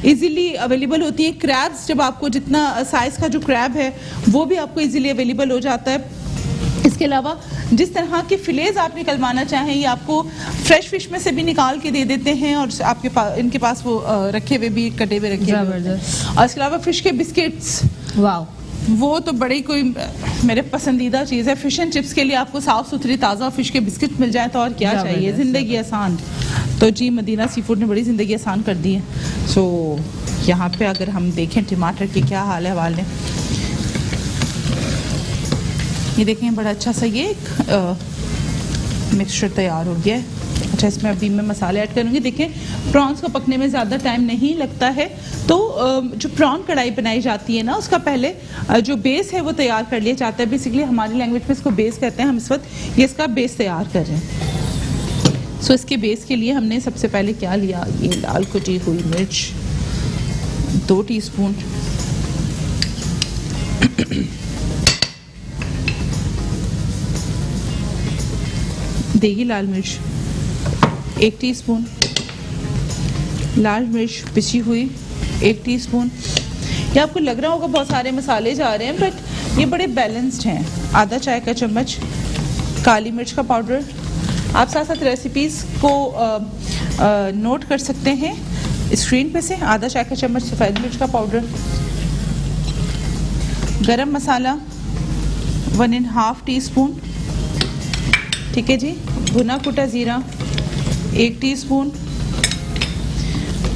A: इजीली अवेलेबल होती हैं। क्रैब्स जब आपको जितना साइज़ का जो क्रैब है वो भी आपको इजीली अवेलेबल हो जाता है। इसके अलावा जिस तरह के फिलेज आप निकलवाना चाहें ये आपको फ्रेश फिश में से भी निकाल के दे देते हैं और आपके पास इनके पास वो रखे हुए भी कटे हुए रखे हुए होते हैं। और इसके अलावा फिश के बिस्किट्स,
B: वाह
A: वो तो बड़ी कोई मेरे पसंदीदा चीज़ है। फिश एंड चिप्स के लिए आपको साफ़ सुथरी ताज़ा फिश के बिस्किट मिल जाए तो और क्या चाहिए, ज़िंदगी आसान। तो जी मदीना सी फूड ने बड़ी ज़िंदगी आसान कर दी है। सो यहाँ पे अगर हम देखें टमाटर की क्या हाल है हवाले, ये देखें बड़ा अच्छा सा ये मिक्सचर तैयार हो गया है। अच्छा इसमें अभी मैं मसाले ऐड करूँगी। देखें प्रॉन्स को पकने में ज़्यादा टाइम नहीं लगता है तो जो प्रॉन कढ़ाई बनाई जाती है ना उसका पहले जो बेस है वो तैयार कर लिया जाता है। बेसिकली हमारी लैंग्वेज में इसको बेस कहते हैं। हम इस वक्त ये इसका बेस तैयार कर रहे हैं। सो इसके बेस के लिए हमने सबसे पहले क्या लिया, ये लाल कुटी हुई मिर्च 2 टीस्पून, देगी लाल मिर्च 1 टीस्पून, लाल मिर्च पिसी हुई 1 टीस्पून। ये आपको लग रहा होगा बहुत सारे मसाले जा रहे हैं बट ये बड़े बैलेंस्ड हैं। आधा चाय का चम्मच काली मिर्च का पाउडर। आप साथ साथ रेसिपीज़ को नोट कर सकते हैं स्क्रीन पे से। आधा चाय का चम्मच सफ़ेद मिर्च का पाउडर, गरम मसाला 1.5 टीस्पून, ठीक है जी। भुना कुटा ज़ीरा 1 टीस्पून,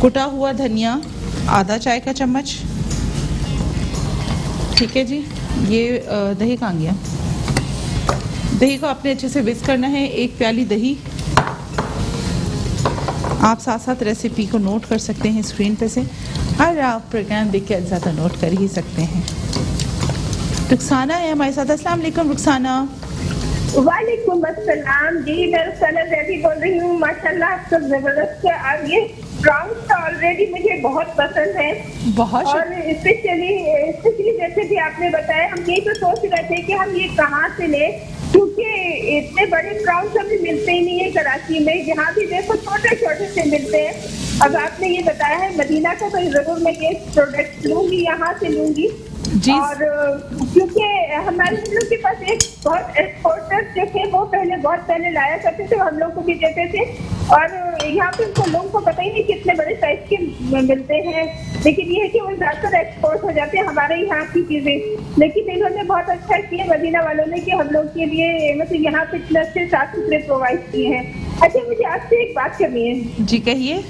A: कुटा हुआ धनिया आधा चाय का चम्मच, ठीक है जी। ये दही कहाँ गया, दही को आपने अच्छे से विस्क करना है। 1 प्याली दही। आप साथ साथ रेसिपी को नोट कर सकते हैं स्क्रीन पे से और आप प्रोग्राम देख के ज़्यादा नोट कर ही सकते हैं। रुखसाना है हमारे साथ। अस्सलाम वालेकुम रुखसाना।
C: वालेकुम अस्सलाम जी, मैं रुखसाना जैदी बोल रही हूँ। माशाल्लाह आप सब जबरदस्त है। अब ये प्रॉन्स तो ऑलरेडी मुझे बहुत पसंद है
A: बहुत
C: और स्पेशली जैसे भी आपने बताया हम यही तो सोच रहे थे कि हम ये कहाँ से लें, क्योंकि इतने बड़े प्रॉन्स अभी मिलते ही नहीं है कराची में। जहाँ भी देखो छोटे छोटे से मिलते हैं। अब आपने ये बताया है मदीना का तो जरूर मैं ये प्रोडक्ट लूंगी, यहाँ से लूंगी
A: जी।
C: और क्योंकि हमारे हम लोग के पास एक बहुत एक्सपोर्टर्स जो थे वो बहुत पहले लाया करते थे, हम लोग को भी देते थे और यहाँ पे उनको लोगों को पता ही नहीं कितने बड़े साइज के मिलते हैं। लेकिन ये है कि वो ज़्यादातर एक्सपोर्ट हो जाते हैं हमारे यहाँ की चीज़ें। लेकिन इन्होंने बहुत अच्छा किया मदीना वालों ने कि हम लोग के लिए मतलब यहाँ पे इतने अच्छे साफ सुथरे प्रोवाइड किए हैं। अच्छा मुझे आपसे एक बात करनी है।
A: जी कहिए।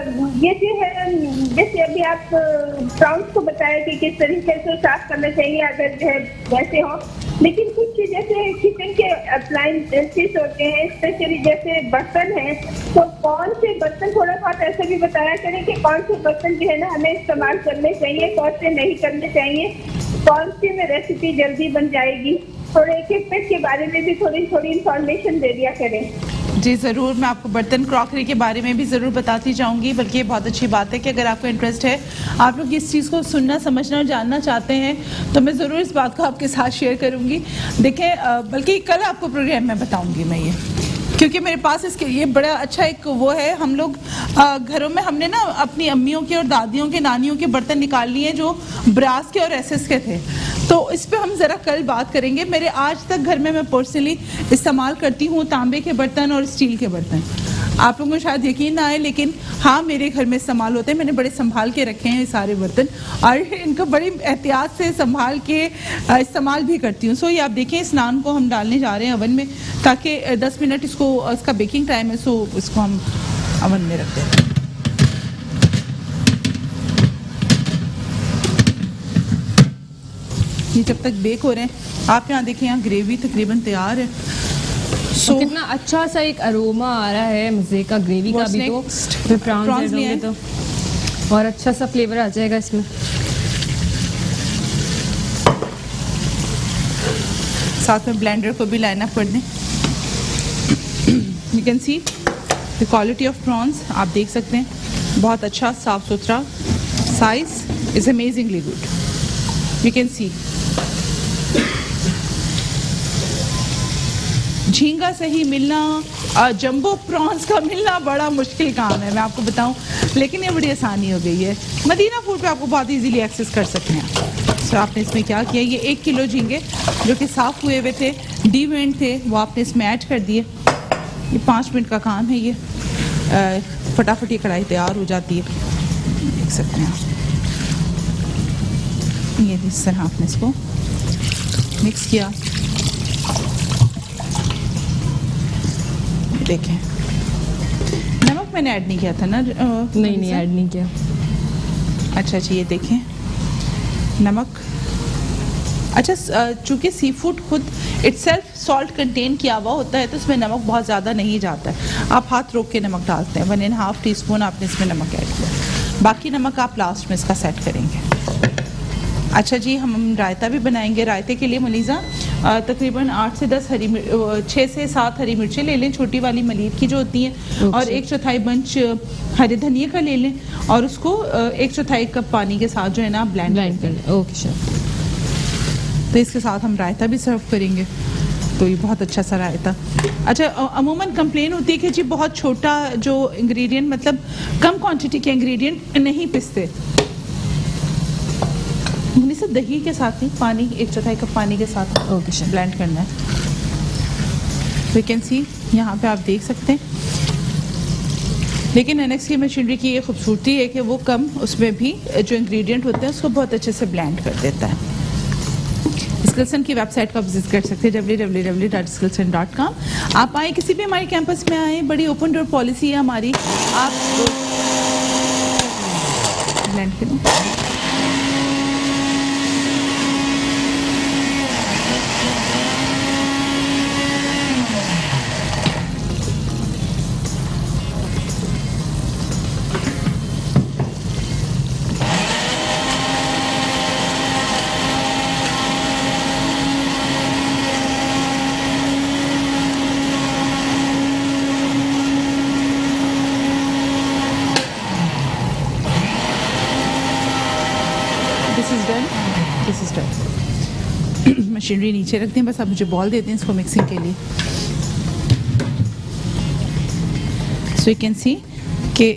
C: ये जो है, जैसे अभी आप प्राउंस को बताया कि किस तरीके से साफ करना चाहिए अगर जो है वैसे हो, लेकिन कुछ जैसे किचन के अप्लायंसेस होते हैं, स्पेशली जैसे बर्तन है, तो कौन से बर्तन, थोड़ा बहुत ऐसा भी बताया करें कि कौन से बर्तन जो है ना हमें इस्तेमाल करने चाहिए, कौन से नहीं करने चाहिए, कौन सी में रेसिपी जल्दी बन जाएगी, थोड़े एक एक पेट के बारे में भी थोड़ी थोड़ी इंफॉर्मेशन दे दिया करें।
A: जी ज़रूर, मैं आपको बर्तन क्रॉकरी के बारे में भी ज़रूर बताती जाऊंगी। बल्कि ये बहुत अच्छी बात है कि अगर आपको इंटरेस्ट है, आप लोग इस चीज़ को सुनना, समझना और जानना चाहते हैं, तो मैं ज़रूर इस बात को आपके साथ शेयर करूंगी। देखें, बल्कि कल आपको प्रोग्राम में बताऊंगी मैं ये, क्योंकि मेरे पास इसके लिए बड़ा अच्छा एक वो है। हम लोग घरों में हमने ना अपनी अम्मियों के और दादियों के, नानियों के बर्तन निकाल लिए जो ब्रास के और एसएस के थे, तो इस पे हम ज़रा कल बात करेंगे। मेरे आज तक घर में मैं पर्सनली इस्तेमाल करती हूँ तांबे के बर्तन और स्टील के बर्तन। आप लोगों को शायद यकीन ना आए, लेकिन हाँ, मेरे घर में इस्तेमाल होते हैं। मैंने बड़े संभाल के रखे हैं ये सारे बर्तन और इनको बड़ी एहतियात से संभाल के इस्तेमाल भी करती हूँ। सो ये आप देखें, इस नान को हम डालने जा रहे हैं अवन में, ताकि 10 मिनट इसका बेकिंग टाइम है, सो इसको हम अवन में रखते हैं। ये जब तक बेक हो रहे हैं, आप यहाँ देखें, यहाँ ग्रेवी तकरीबन तैयार है।
B: तो कितना अच्छा सा एक अरोमा आ रहा है मज़े का ग्रेवी का भी, तो फिर प्रॉन्स ले तो और अच्छा सा फ्लेवर आ जाएगा इसमें।
A: साथ में ब्लेंडर को भी लाइन अप कर दें। You can see the quality of prawns, आप देख सकते हैं, बहुत अच्छा साफ सुथरा, size is amazingly good. You can सी झींगा सही मिलना, जंबो प्रॉन्स का मिलना बड़ा मुश्किल काम है, मैं आपको बताऊं, लेकिन ये बड़ी आसानी हो गई है। मदीना फूड पे आपको बहुत इजीली एक्सेस कर सकते हैं। सो आपने इसमें क्या किया, ये 1 किलो झींगे जो कि साफ़ हुए हुए थे, डीवेंट थे, वो आपने इसमें ऐड कर दिए। ये 5 मिनट का काम है, ये फटाफट ये कढ़ाई तैयार हो जाती है, देख सकते हैं आप। ये इस तरह आपने इसको मिक्स किया, देखें। नमक मैंने ऐड नहीं किया था ना?
B: नहीं ऐड नहीं किया।
A: अच्छा, ये देखें नमक। अच्छा, चूँकि सी फूड खुद इटसेल्फ सॉल्ट कंटेन किया हुआ होता है, तो इसमें नमक बहुत ज़्यादा नहीं जाता है। आप हाथ रोक के नमक डालते हैं, 1.5 टीस्पून आपने इसमें नमक ऐड किया, बाकी नमक आप लास्ट में इसका सेट करेंगे। अच्छा जी, हम रायता भी बनाएंगे। रायते के लिए मलीज़ा तकरीबन 8 से 10 6 से 7 हरी मिर्चें ले लें, छोटी वाली मलीर की जो होती हैं, और 1/4 बंच हरे धनिए का ले लें, और उसको 1/4 कप पानी के साथ जो है ना ब्लेंड कर लें।
B: Okay sure.
A: तो इसके साथ हम रायता भी सर्व करेंगे, तो ये बहुत अच्छा सा रायता। अच्छा, अमूमन कंप्लेन होती है कि जी बहुत छोटा जो इंग्रेडिएंट, मतलब कम क्वांटिटी के इंग्रेडिएंट नहीं पिसते। सिर्फ दही के साथ नहीं, पानी 1/4 कप पानी के साथ
B: ओके
A: ब्लेंड करना है। तो यू कैन सी, यहाँ पे आप देख सकते हैं। लेकिन एनएक्स की मशीनरी की ये खूबसूरती है कि वो कम उसमें भी जो इंग्रेडिएंट होते हैं उसको बहुत अच्छे से ब्लेंड कर देता है। स्किल्सन की वेबसाइट को आप विजिट कर सकते हैं, www.skillson.com। आप आए, किसी भी हमारे कैंपस में आए, बड़ी ओपन डोर पॉलिसी है हमारी। आप ब्लेंड करें। मशीनरी नीचे रखते हैं, बस आप मुझे बॉल देते हैं इसको मिक्सिंग के लिए। सो यू कैन सी कि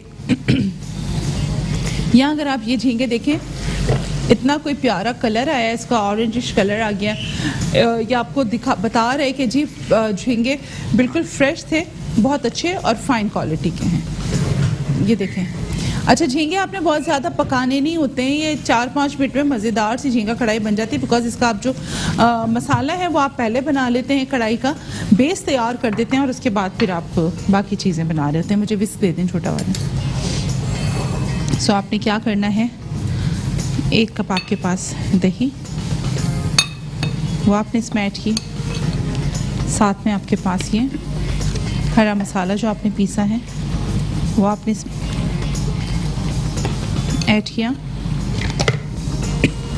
A: यहाँ अगर आप ये झींगे देखें, इतना कोई प्यारा कलर आया है, इसका ऑरेंजिश कलर आ गया। ये आपको बता रहे कि जी झींगे बिल्कुल फ्रेश थे, बहुत अच्छे और फाइन क्वालिटी के हैं। ये देखें। अच्छा, झींगे आपने बहुत ज़्यादा पकाने नहीं होते हैं, ये 4-5 मिनट में मज़ेदार सी झींगा कढ़ाई बन जाती है। बिकॉज इसका आप जो मसाला है वो आप पहले बना लेते हैं, कढ़ाई का बेस तैयार कर देते हैं, और उसके बाद फिर आप बाकी चीज़ें बना रहे होते हैं। मुझे विस्क दे दें छोटा वाला। सो आपने क्या करना है, 1 कप आपके पास दही, वो आपने इसमें ऐड की। साथ में आपके पास ये हरा मसाला जो आपने पीसा है वो आपने ऐड किया।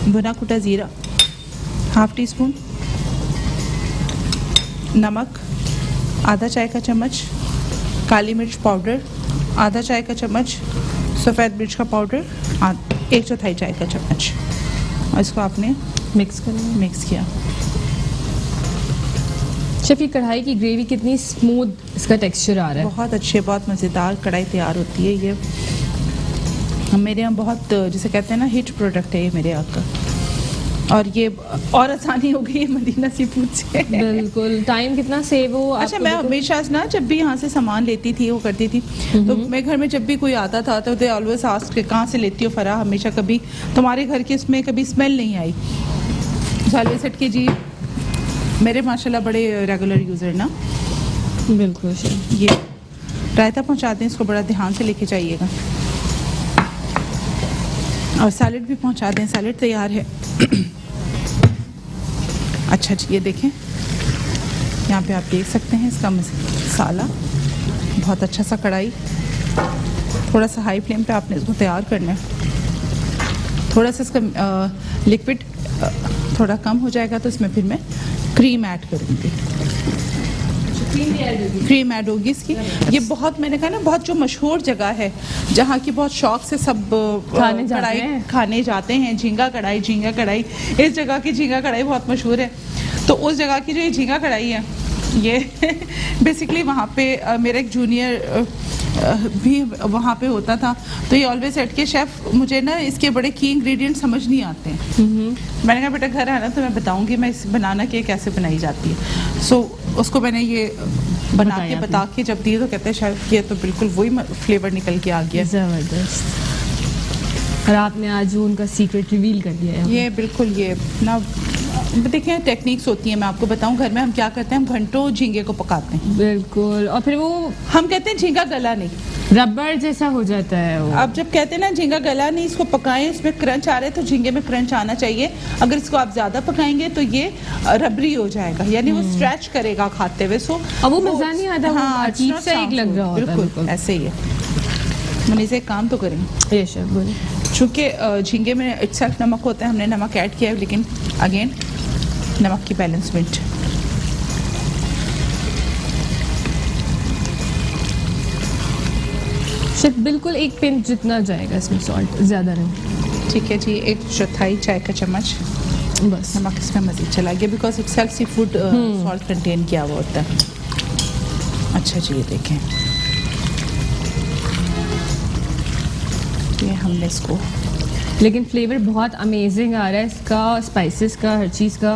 A: भुना कुटा ज़ीरा ½ टी स्पून, नमक आधा चाय का चम्मच, काली मिर्च पाउडर आधा चाय का चम्मच, सफ़ेद मिर्च का पाउडर 1/4 चाय का चम्मच, और इसको आपने
B: मिक्स करना।
A: मिक्स किया।
B: शेफ, ये कढ़ाई की ग्रेवी कितनी स्मूथ इसका टेक्सचर आ रहा है।
A: बहुत अच्छे, बहुत मज़ेदार कढ़ाई तैयार होती है ये। मेरे यहाँ बहुत, जिसे कहते हैं ना, हिट प्रोडक्ट है ये मेरे यहाँ का। और ये और आसानी हो गई है मदीना सी फूड से।
B: बिल्कुल, टाइम कितना सेव हो।
A: अच्छा, मैं हमेशा ना जब भी यहाँ से सामान लेती थी, वो करती थी, तो मेरे घर में जब भी कोई आता था तो दे ऑलवेज आस्क के कहाँ से लेती हो फराह, हमेशा कभी तुम्हारे घर के इसमें कभी स्मेल नहीं आई। ऑलवेज सेट की जी, मेरे माशाल्लाह बड़े रेगुलर यूज़र ना।
B: बिल्कुल शेफ।
A: ये रायता पहुँचाते हैं, इसको बड़ा ध्यान से लेके जाइएगा। और सैलेड भी पहुँचा दें, सैलेड तैयार है। अच्छा जी, ये देखें, यहाँ पे आप देख सकते हैं इसका मसाला, बहुत अच्छा सा कढ़ाई। थोड़ा सा हाई फ्लेम पे आपने इसको तैयार करना है। थोड़ा सा इसका लिक्विड थोड़ा कम हो जाएगा तो इसमें फिर मैं क्रीम ऐड करूँगी। क्रीम ऐड होगी इसकी। ये बहुत, मैंने कहा ना, बहुत जो मशहूर जगह है जहाँ की बहुत शौक से सब कढ़ाई खाने जाते हैं। झींगा कढ़ाई, झींगा कढ़ाई, इस जगह की झींगा कढ़ाई बहुत मशहूर है। तो उस जगह की जो ये झींगा कढ़ाई है, ये बेसिकली वहाँ पे मेरा एक जूनियर भी वहाँ पे होता था, तो ये ऑलवेज सेट के शेफ़, मुझे ना इसके बड़े की इंग्रेडिएंट समझ नहीं आते हैं। मैंने कहा बेटा घर आना तो मैं बताऊँगी मैं इस बनाना के कैसे बनाई जाती है। सो उसको मैंने ये बता के जब दिए तो कहते हैं शेफ़ ये तो बिल्कुल वही फ्लेवर निकल के आ गया।
B: ज़बरदस्त। और आपने आज उनका सीक्रेट रिवील कर दिया है।
A: ये बिल्कुल, ये ना देखिए टेक्निक्स होती हैं। मैं आपको बताऊं, घर में हम क्या करते हैं, हम घंटों झींगे को पकाते हैं।
B: बिल्कुल, और फिर वो
A: हम कहते हैं झींगा गला नहीं,
B: रबड़ जैसा हो जाता है वो।
A: अब जब कहते हैं ना झींगा गला नहीं, इसको पकाएं, इसमें क्रंच आ रहा है तो झींगे में क्रंच आना चाहिए। अगर इसको आप ज़्यादा पकाएंगे तो ये रबरी हो जाएगा, यानी वो स्ट्रेच करेगा खाते हुए। सो
B: अब वो मज़ा नहीं आता। हाँ, अजीब सा एक लग रहा होता है।
A: बिल्कुल ऐसे ही है। मैंने इसे एक काम तो करेंगे
B: ये शेफ बोले,
A: चूँकि झींगे में इटसेल्फ नमक होता है, हमने नमक ऐड किया है, लेकिन अगेन नमक की बैलेंसमेंट।
B: शेफ बिल्कुल 1 पिंच जितना जाएगा इसमें, सॉल्ट ज़्यादा नहीं।
A: ठीक है जी, 1/4 चाय का चम्मच
B: बस
A: नमक इसमें मज़ीद चला गया, because itself seafood salt content किया हुआ होता है। अच्छा जी, ये देखें, ये हमने इसको,
B: लेकिन फ्लेवर बहुत अमेजिंग आ रहा है इसका, स्पाइसेस का, हर चीज़ का।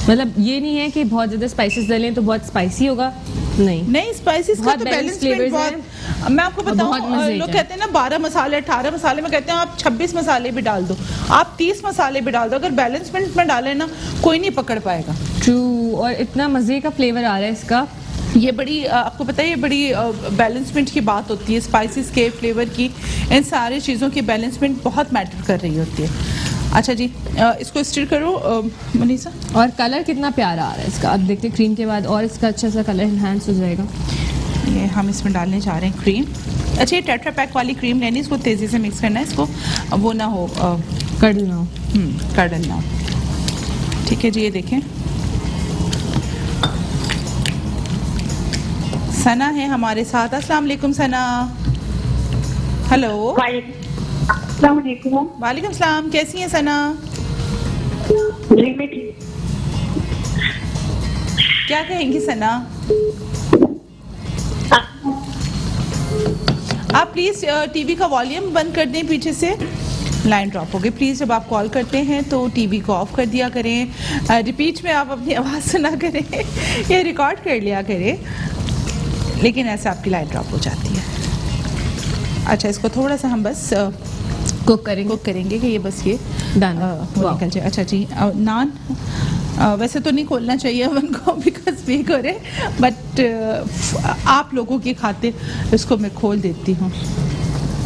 B: मतलब ये नहीं है कि बहुत ज़्यादा स्पाइसेस डालें तो बहुत स्पाइसी होगा, नहीं
A: स्पाइसेस का तो बैलेंसमेंट बहुत। मैं आपको बताऊं, लोग कहते हैं ना 12 मसाले 18 मसाले, में कहते हैं आप 26 मसाले भी डाल दो, आप 30 मसाले भी डाल दो, अगर बैलेंसमेंट में डालें ना कोई नहीं पकड़ पाएगा।
B: ट्रू, और इतना मज़े का फ्लेवर आ रहा है इसका।
A: ये बड़ी, आपको पता है, ये बड़ी बैलेंसमेंट की बात होती है, स्पाइसेस के, फ्लेवर की, इन सारी चीज़ों की बैलेंसमेंट बहुत मैटर कर रही होती है। अच्छा जी, इसको स्टिर करो मनीषा।
B: और कलर कितना प्यारा आ रहा है इसका, अब देखते हैं क्रीम के बाद और इसका अच्छा सा कलर इन्हांस हो जाएगा।
A: ये हम इसमें डालने जा रहे हैं क्रीम। अच्छा, ये टेट्रा पैक वाली क्रीम लेनी, इसको तेज़ी से मिक्स करना है, इसको वो ना हो
B: कड़ल ना हो।
A: कड़ल ना हो। ठीक है जी, ये देखें, सना है हमारे साथ। अस्सलाम वालेकुम सना। हेलो।
C: अस्सलाम वालेकुम।
A: वालेकुम सलाम, कैसी हैं सना?
C: जी मैं ठीक।
A: क्या कहेंगी सना? आप प्लीज़ टीवी का वॉल्यूम बंद कर दें, पीछे से लाइन ड्रॉप हो गई। प्लीज़ जब आप कॉल करते हैं तो टीवी को ऑफ कर दिया करें, रिपीट में आप अपनी आवाज़ सुना करें या रिकॉर्ड कर लिया करें, लेकिन ऐसे आपकी लाइन ड्रॉप हो जाती है। अच्छा, इसको थोड़ा सा हम बस कुक करेंगे कि ये बस ये वो निकल जाए। अच्छा जी, नान वैसे तो नहीं खोलना चाहिए ओवन को बिकॉज बेक हो रहे, बट आप लोगों की खातिर इसको मैं खोल देती हूँ।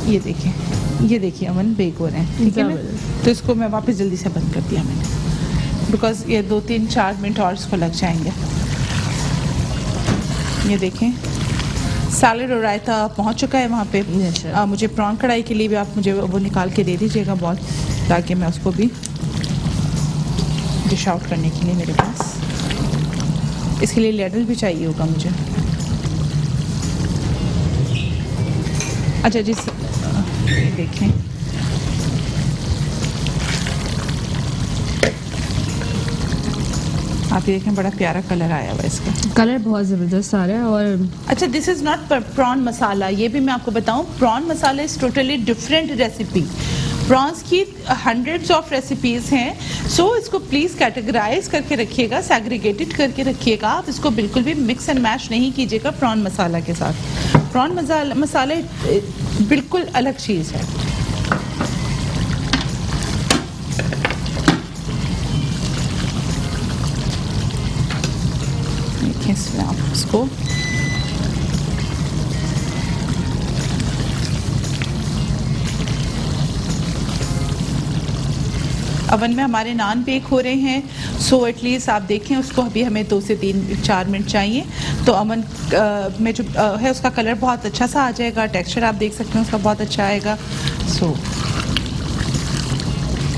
A: ये देखिए अमन बेक हो रहे हैं, ठीक है ना। तो इसको मैं वापस जल्दी से बंद कर दिया मैंने, बिकॉज ये 2-3-4 मिनट और इसको लग जाएंगे। ये देखें सैलेड और रायता पहुंच चुका है वहाँ पे।
B: Yes, sir.
A: मुझे प्रॉन कढ़ाई के लिए भी आप मुझे वो निकाल के दे दीजिएगा बॉल, ताकि मैं उसको भी डिश आउट करने के लिए मेरे पास, इसके लिए लेडल भी चाहिए होगा मुझे। अच्छा जी देखें आप ये देखें बड़ा प्यारा कलर आया हुआ इसका।
B: कलर बहुत ज़बरदस्त आ रहा है। और
A: अच्छा this is not prawn masala, ये भी मैं आपको बताऊं, prawn masala is totally different recipe. Prawns की हंड्रेड्स ऑफ रेसिपीज़ हैं, सो इसको प्लीज़ कैटेगराइज करके रखिएगा, सेग्रीगेटेड करके रखिएगा। आप इसको बिल्कुल भी मिक्स एंड मैश नहीं कीजिएगा प्रॉन मसाला के साथ। प्रॉन मसाले बिल्कुल अलग चीज़ है। देखिए इसमें आप इसको अवन में हमारे नान बेक हो रहे हैं, सो एटलीस्ट आप देखें उसको अभी हमें 2 से 3-4 मिनट चाहिए। तो अवन में जो है उसका कलर बहुत अच्छा सा आ जाएगा, टेक्सचर आप देख सकते हैं उसका बहुत अच्छा आएगा। सो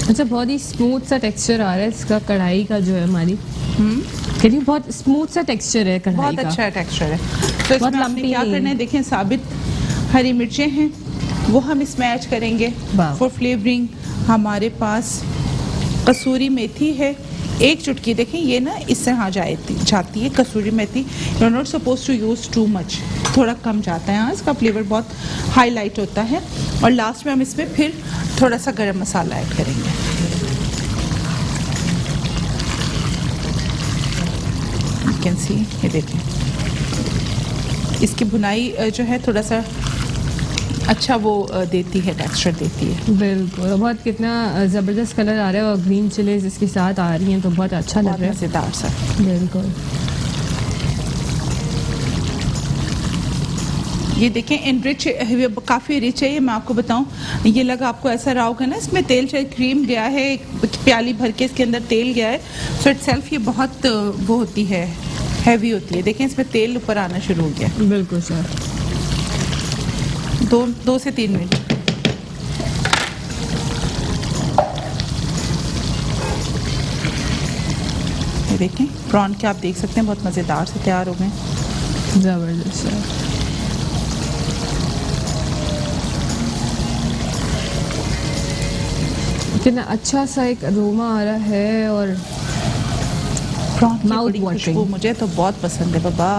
B: अच्छा बहुत ही स्मूथ सा टेक्सचर आ रहा है इसका, कढ़ाई का जो है हमारी कहती हूँ बहुत स्मूथ सा टेक्सचर है कढ़ाई
A: बहुत
B: का।
A: अच्छा टेक्सचर है। तो
B: बहुत
A: इसमें आपने
B: lumpy
A: क्या
B: नहीं है।
A: करना है, देखें साबित हरी मिर्चें हैं वो हम इसमें ऐड करेंगे
B: वाह।
A: For flavouring. हमारे पास कसूरी मेथी है 1 चुटकी, देखें ये ना इस तरह जाती है कसूरी मेथी। You are not suppose to use too much, थोड़ा कम जाता है। हाँ इसका फ्लेवर बहुत हाईलाइट होता है। और लास्ट में हम इसमें फिर थोड़ा सा गरम मसाला ऐड करेंगे। यू कैन सी, ये देखें इसकी भुनाई जो है थोड़ा सा अच्छा वो देती है, टेक्सचर देती है।
B: बिल्कुल, और बहुत कितना ज़बरदस्त कलर आ रहा है और ग्रीन चिलीज इसके साथ आ रही हैं तो बहुत अच्छा लग
A: बहुत
B: रहा है।
A: मज़ेदार सा।
B: बिल्कुल
A: ये देखें इनरिच काफ़ी रिच है ये, मैं आपको बताऊं। ये लगा आपको ऐसा रहा होगा ना इसमें तेल चाहे क्रीम गया है, एक प्याली भर के इसके अंदर तेल गया है। सो इट सेल्फ ये बहुत वो होती है, हैवी होती है। देखें इसमें तेल ऊपर आना शुरू हो गया।
B: बिल्कुल सर।
A: 2 से 3 मिनट। ये देखें प्रॉन के आप देख सकते हैं बहुत मज़ेदार से तैयार हो गए।
B: ज़बरदस्त सर। कितना अच्छा सा एक अरोमा आ रहा है और
A: प्रॉन की
B: Mouth
A: बड़ी
B: watering।
A: खुशबू मुझे तो बहुत पसंद है बाबा।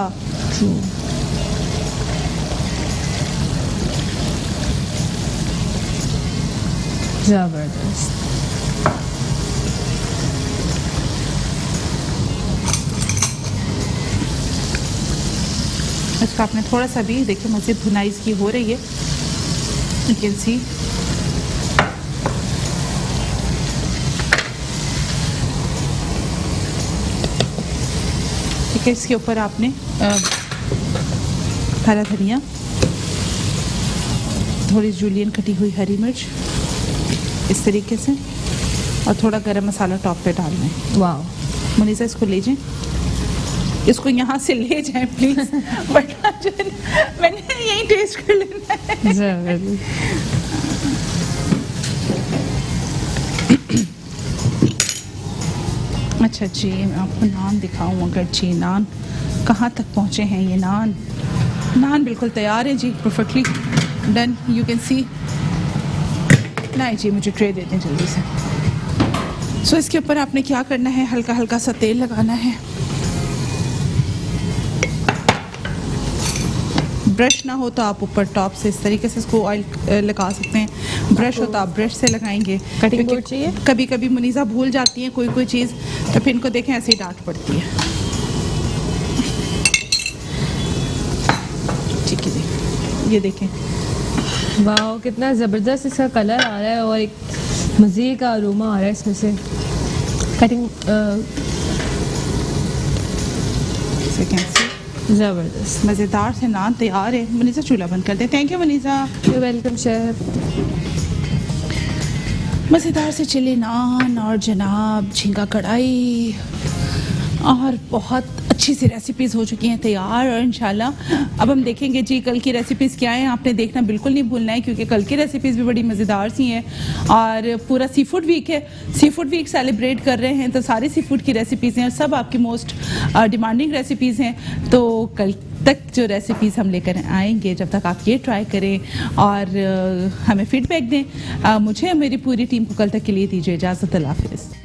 B: ज़बरदस्त।
A: इसका आपने थोड़ा सा भी देखिए मज़ीद भुनाई इसकी हो रही है। यू कैन सी ठीक है। इसके ऊपर आपने हरा धनिया, थोड़ी जूलियन कटी हुई हरी मिर्च इस तरीके से, और थोड़ा गरम मसाला टॉप पे डालना है।
B: वाह
A: मुनीसा इसको ले जाएं, इसको यहाँ से ले जाएं प्लीज, वरना जो है ना, मैंने यही टेस्ट कर लेना है।
B: ज़बरदस्त।
A: अच्छा जी, मैं आपको नान दिखाऊं अगर जी। नान कहाँ तक पहुँचे हैं ये नान? नान बिल्कुल तैयार है जी, perfectly done. You can see. नहीं जी, मुझे ट्रे दे दें जल्दी से। सो इसके ऊपर आपने क्या करना है, हल्का हल्का सा तेल लगाना है। ब्रश ना हो तो आप ऊपर टॉप से इस तरीके से इसको ऑयल लगा सकते हैं। ब्रश हो तो आप ब्रश से लगाएंगे।
B: कटिंग बोर्ड
A: क्योंकि
B: चाहिए?
A: कभी कभी मुनीसा भूल जाती हैं कोई चीज़, तो फिर इनको देखें ऐसे ही डांट पड़ती है। ठीक है जी, ये देखें
B: वाह कितना ज़बरदस्त इसका कलर आ रहा है और एक मज़े का अरोमा आ रहा है इसमें से। कटिंग ज़बरदस्त।
A: मज़ेदार से नान तैयार है। मनीषा चूल्हा बंद कर दे। Thank you Manisha.
B: You welcome chef.
A: मज़ेदार से चिली नान और जनाब झींगा कढ़ाई और बहुत अच्छी सी रेसिपीज़ हो चुकी हैं तैयार। और इंशाल्लाह अब हम देखेंगे जी कल की रेसिपीज़ क्या हैं। आपने देखना बिल्कुल नहीं भूलना है क्योंकि कल की रेसिपीज़ भी बड़ी मज़ेदार सी हैं। और पूरा सी फूड वीक है, सी फूड वीक सेलिब्रेट कर रहे हैं, तो सारी सी फूड की रेसिपीज़ हैं और सब आपकी मोस्ट डिमांडिंग रेसिपीज़ हैं। तो कल तक जो रेसिपीज़ हम लेकर आएंगे, जब तक आप ये ट्राई करें और हमें फीडबैक दें। मुझे और मेरी पूरी टीम को कल तक के लिए दीजिए इजाज़त। अल्लाह हाफ़िज़।